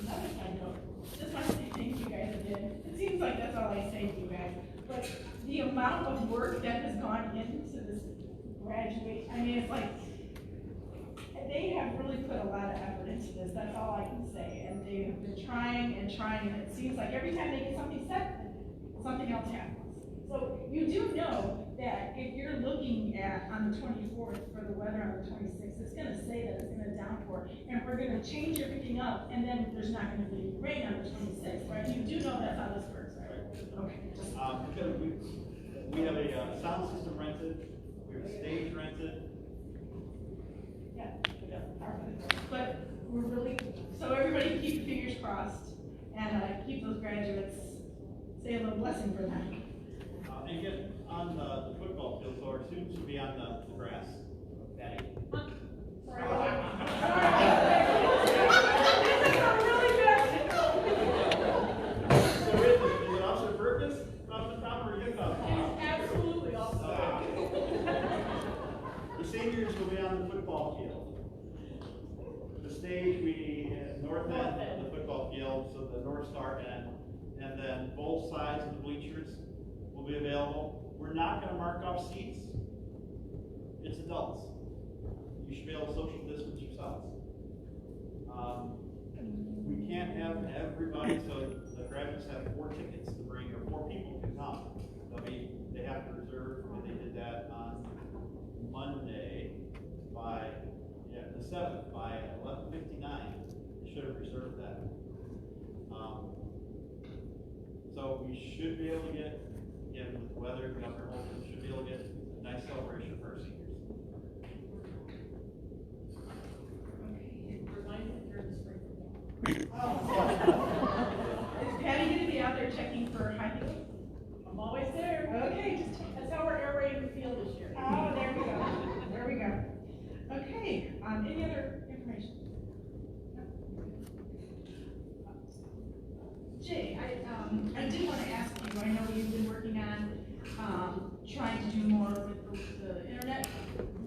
Another side note. Just want to say thank you guys again. It seems like that's all I say to you guys, but the amount of work that has gone into this graduate, I mean, it's like they have really put a lot of effort into this. That's all I can say. And they've been trying and trying, and it seems like every time they get something set, something else happens. So you do know that if you're looking at on the 24th for the weather on the 26th, it's going to say that it's going to downpour, and we're going to change everything up, and then there's not going to be any rain on the 26th, right? You do know that's how this works, right? Okay. Because we have a sound system rented, we have a stage rented. Yeah. But we're really, so everybody keep your fingers crossed, and keep those graduates, say a little blessing for them. And again, on the football football field, so our students will be on the grass. Okay. So is it Officer Burgess from the top, or you from? Absolutely awesome. The seniors will be on the football field. The stage we north end of the football field, so the North Star end, and then both sides of the bleachers will be available. We're not going to mark off seats. It's adults. You should be able to social distance yourselves. We can't have everybody, so the graduates have 4 tickets to bring, or 4 people can come. They have to reserve, and they did that on Monday by, the 7th, by 11:59. They should have reserved that. So we should be able to get, again, with the weather, Governor Holton should be able to get a nice celebration for our seniors. Is Patty gonna be out there checking for high heels? I'm always there. Okay, that's how we're air raiding the field this year. Oh, there we go. There we go. Okay, any other information? No? Jay, I did want to ask you, I know you've been working on, trying to do more with the internet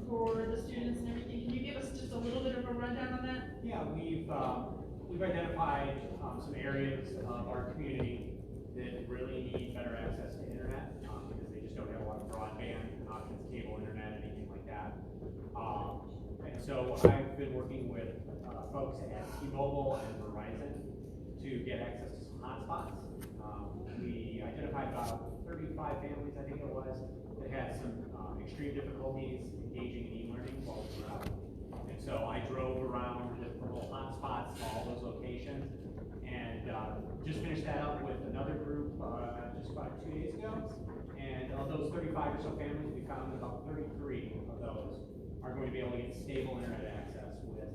for the students and everything. Can you give us just a little bit of a rundown on that? Yeah, we've identified some areas of our community that really need better access to internet because they just don't have a lot of broadband options, cable internet, anything like that. And so I've been working with folks at T-Mobile and Verizon to get access to some hotspots. We identified about 35 families, I think it was, that had some extreme difficulties engaging in e-learning while we were out. And so I drove around the little hotspots, all those locations, and just finished that up with another group just about 2 days ago. And of those 35 or so families, we found that about 33 of those are going to be able to get stable internet access with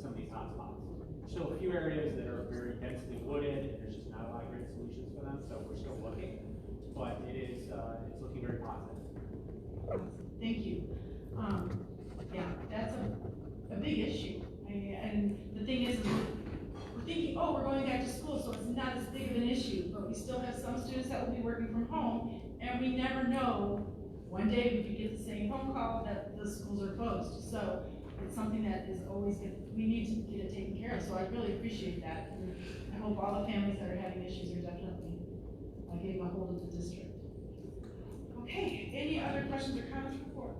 some of these hotspots. Still a few areas that are very densely wooded, and there's just not a lot of great solutions for them, so we're still looking, but it's looking very positive. Thank you. Yeah, that's a big issue. And the thing is, we're thinking, oh, we're going back to school, so it's not as big of an issue, but we still have some students that will be working from home, and we never know. One day we could get the same phone call that the schools are closed. So it's something that is always we need to get it taken care of. So I really appreciate that. And I hope all the families that are having issues are definitely getting a hold of the district. Okay, any other questions or comments before?